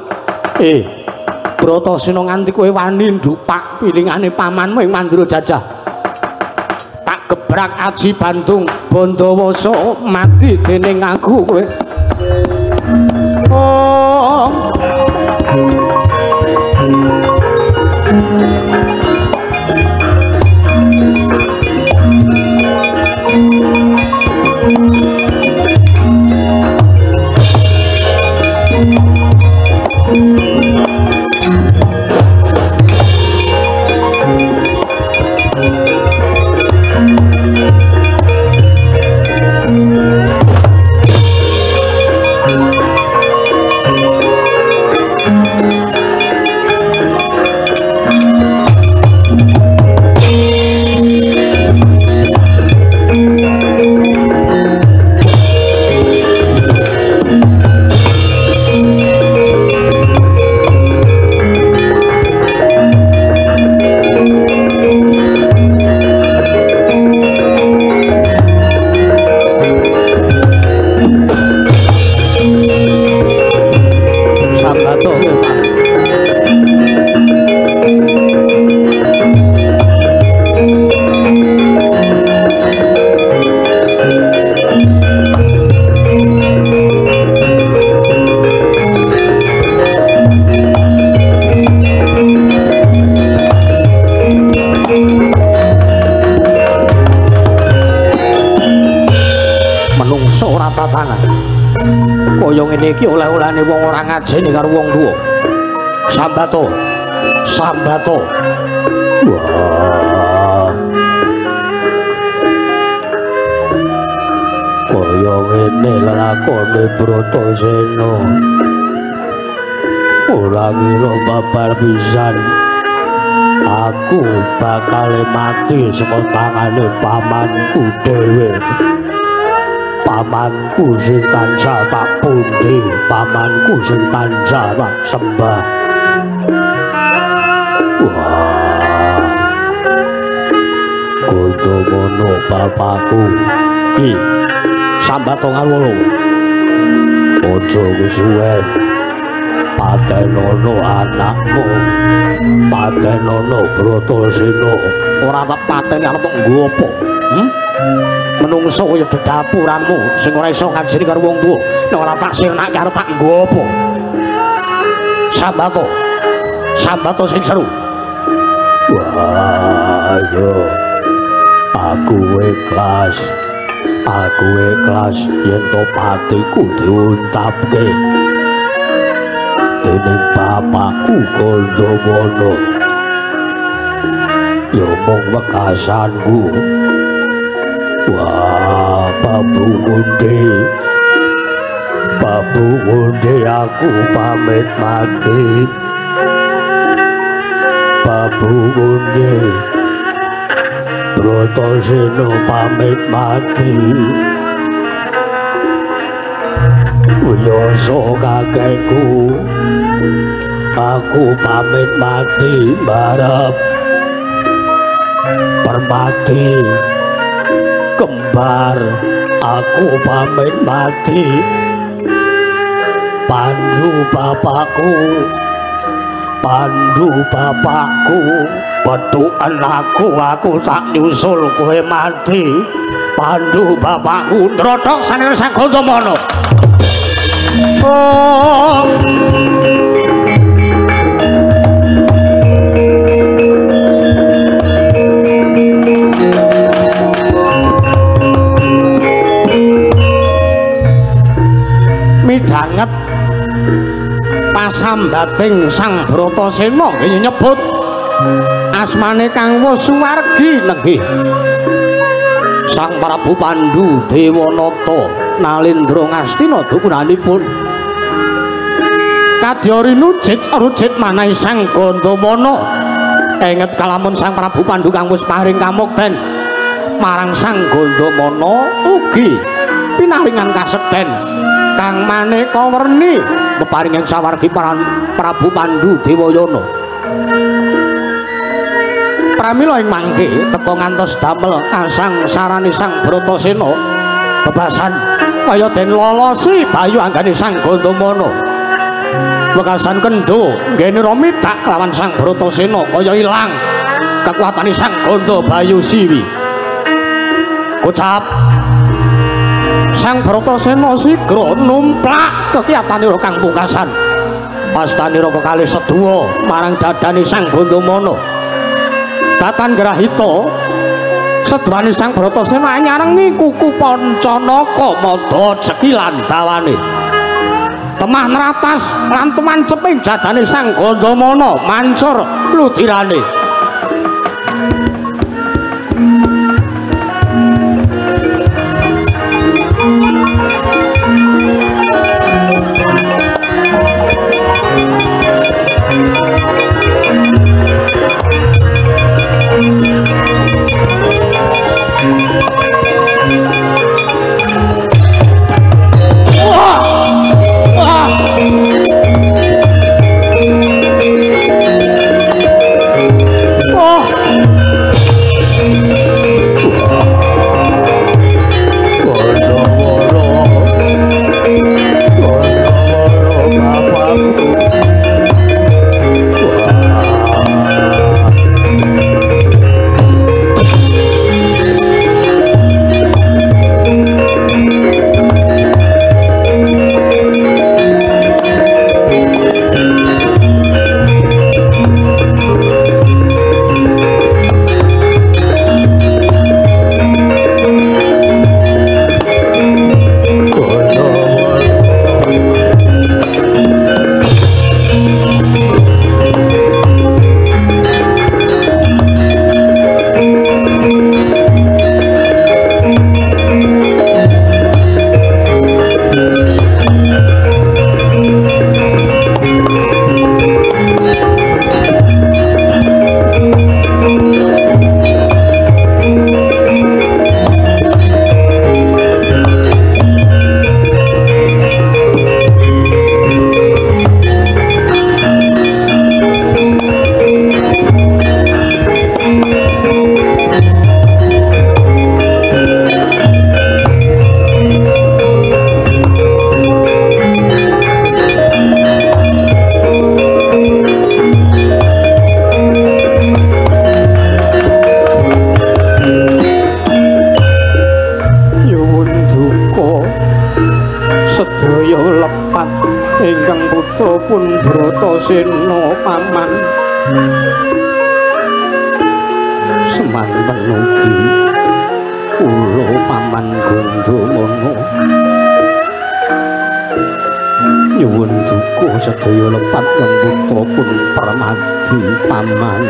Bratasena nganti kowe wani ndupak pilingane pamanmu ing Mandura Jajah. Tak gebrak aji Bandung Bandawasa mati dening aku kowe. Oh. Iki oleh-olehane wong ora ngajeni karo wong tuwa. Sambato. Sambato. Wah. Kaya ngene lakone Bratasena. Ora ngira babar pisan. Aku bakal mati saka tangane pamanku dhewe. Pamanku sing tansah tak pundi, pamanku sing tansah tak sembah. Wah, Gondomono bapakku. Sambat Ngawulu. Ojo kesuwen. Patenono anakmu. Patenono Bratasena. Ora tak pateni arep nggo apa? Menungso kaya dedapuranmu sing ora iso ngajeni karo wong tuwa. Nek ora tak sirnake arep tak nggo apa? Sambato. Sambato sing seru. Wah, yo. Aku ikhlas. Aku ikhlas yen to patiku diuntapke dening bapakku Gondomono. Yo mung wekasanku Wah, Babu Kunde aku pamit mati. Babu Kunde Bratasena pamit mati. Wiyasa kakekku aku pamit mati. Barep Permati kembar aku pamit mati. Pandu bapakku petuken aku tak nyusul kowe mati. Pandu bapakku ndrothok sanira sang Gandamana. Oh midhanget pasambating Sang Bratasena nggih nyebut asmane Kang Wasuwargi nenggih Sang Prabu Pandhu Dewanata Nalendra Ngastina dukunanipun kadya rinujit rujit manahi Sang Gandamana enget kalamun Sang Prabu Pandhu kang wis paring kamukten marang Sang Gandamana ugi pinaringan kasekten kang maneka werni peparingan sawargi Prabu Pandhu Dewayana. Pramila ing mangke teka ngantos damel kasang sarane Sang Bratasena bebasan kaya den lolosi bayu anggane Sang Gandamana. Wekasan kendho nggene romidak kelawan Sang Bratasena kaya ilang kekuatane Sang Gandabayu Siwi. Ucap Sang Bratasena sigra numplak kekiyatanira kang pungkasan. Astanira kekalih sedhuwa marang dadane Sang Gandamana. Tatan Grahita sedhuwane Sang Bratasena nyarengi kuku Pancanaka madha sekilan dawane. Temah neratas lan teman ceping jajane Sang Gandamana mancur ludirane. Bratasena paman semanten ugi kula paman Gandamana nyuwun duka sedaya lepat kang putra pun permadi paman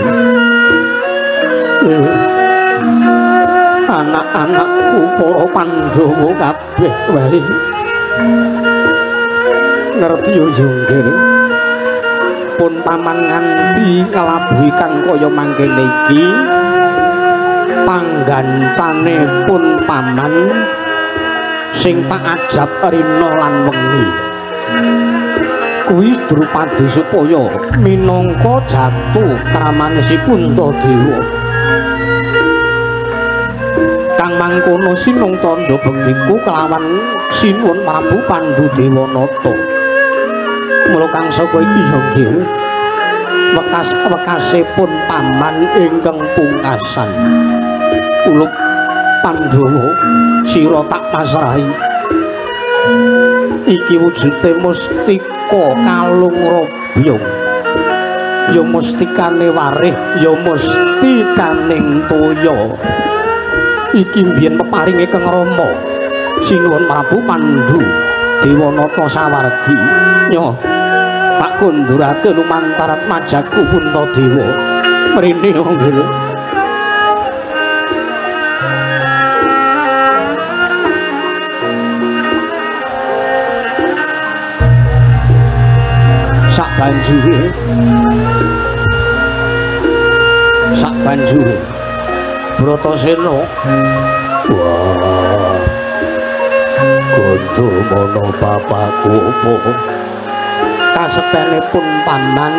anak-anakku para Pandhawa kabeh wae ngerti yo Jonggir pun paman nganti nglabuhi kang kaya mangkene iki panggantane pun paman sing tak ajab rina lan wengi kuwi drupadi supaya minangka jatuh kramanesipun Dewa kang mangkono sinung tandha bektiku kelawan sinuwun Prabu Pandhu Dewanata mula kang saka iki Jonggir wekas-wekasipun paman ingkang pungkasan kula Pandhawa sira tak pasrahi iki wujude mustika kalung robyong ya mustikane warih ya mustikaning toya iki mbiyen peparinge Kang Rama sinuwun Prabu Pandhu Dewanata sawargi nyo tak kundurake lumantarat majaku Puntadewa mrene nggih sak banjure Bratasena wah Gandamana bapakku apa kasetenipun paman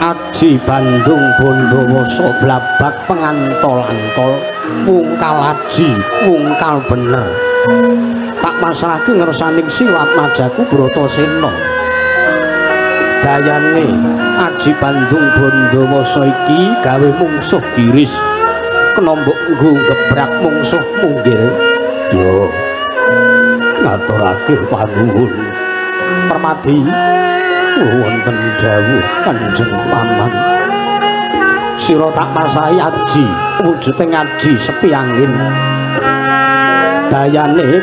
Aji Bandung Bandawasa blabak pengantol-antol wungkal aji wungkal bener tak masrahke ngersaning silat majaku Bratasena dayane Aji Bandung Bandawasa iki gawe mungsuh giris kenombok nggo gebrak mungsuh munggil yo ngaturake panuwun permati wonten dawuh Kanjeng Paman sira tak masahi aji wujuding aji sepi angin dayane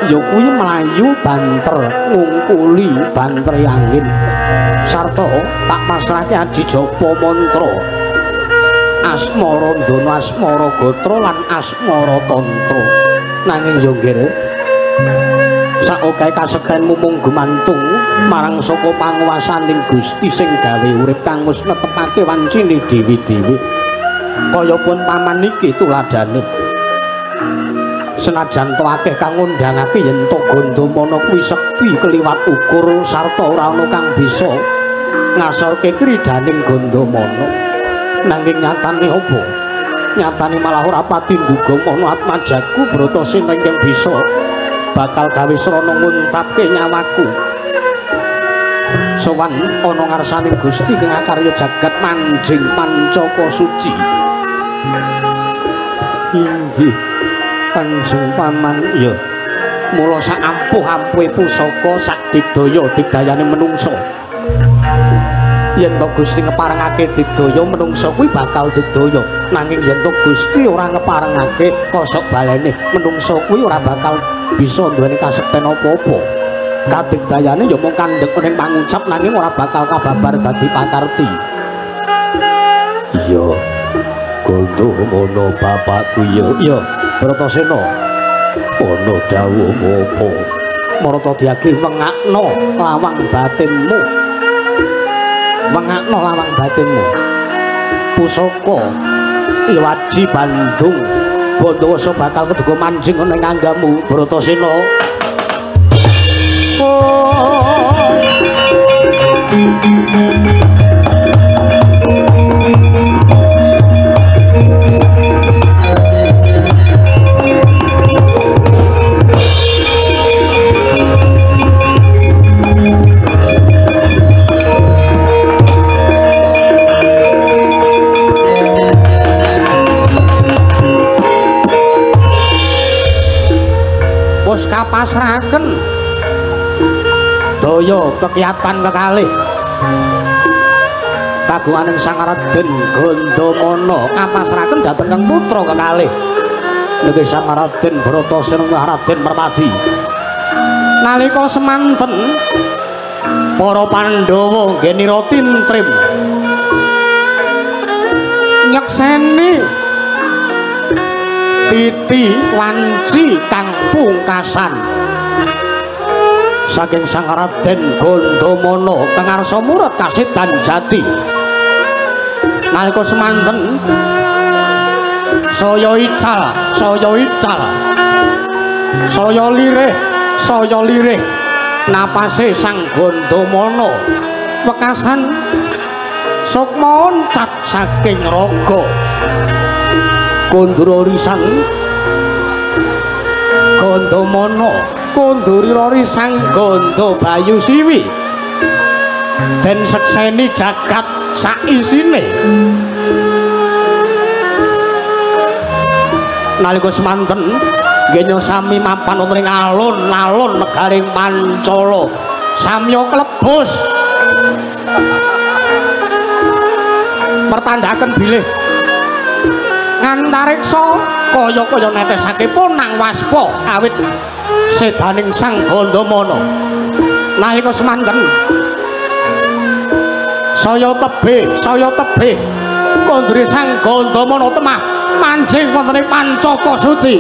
ya kuwi mlayu banter ngungkuli banter angin sarta tak masrahke aji japa mantra asmara ndana asmara gotra lan asmara tantra nanging yo nggih saokae kasektenmu mung gumantung marang saka panguwasaning Gusti sing gawe urip kang wis netepake wancine dewi-dewi kaya pun paman iki tuladane senajan to akeh kang ngundangake yen to Gandamana kuwi sekti keliwat ukur sarta ora ana kang bisa ngasorke kridaning Gandamana nanging nyatane apa nyatane malah ora pati nduga ana atmajaku Bratasena ingkang bisa bakal gawe srana nguntapke nyawaku sowan ana ngarsaning Gusti kang akarya jagat manjing pancaka suci inggih Kanjeng Paman ya mula sak ampuh-ampuhe pusaka sak digdaya digdayane menungso yen to Gusti ngeparengake digdaya menungso kuwi bakal digdaya nanging yen to Gusti ora ngeparengake kosok balene menungso kuwi ora bakal bisa duweni kasekten apa-apa kadigdayane ya mung kandhek ning pangucap nanging ora bakal kababar dadi pakarti iya Gandamana bapakku ya Bratasena ana dawuh apa marata diake wengakno lawang batinmu wengakno lawang batinmu pusaka Aji Bandung Bandawasa bakal keduga manjing ning anggamu Bratasena kapasrahaken daya kekiatan kekalih kagunganing Sang Raden Gandamana kapasrahaken dhateng kang putra kekalih niki Sang Raden Bratasena Raden Permadi nalika semanten para Pandhawa nggih tintrim nyekseni titi wanci kang pungkasan saking Sang Raden Gandamana kang arsa murut kasedan jati nalika semanten saya ical saya lirih napase Sang Gandamana wekasan sukma oncat saking raga kondura risang Gandamana kondura risang Ganda Bayu Siwi den sekseni jagat saisine nalika semanten nggih sami mapan wonten ing alun-alun negaring Pancala samya klebus pertandhaken bilih ngantariksa kaya-kaya netesake punang waspa awit sedaning Sang Gandamana nalika semanten saya tebih kondri Sang Gandamana temah manjing wonten ing Pancaka Suci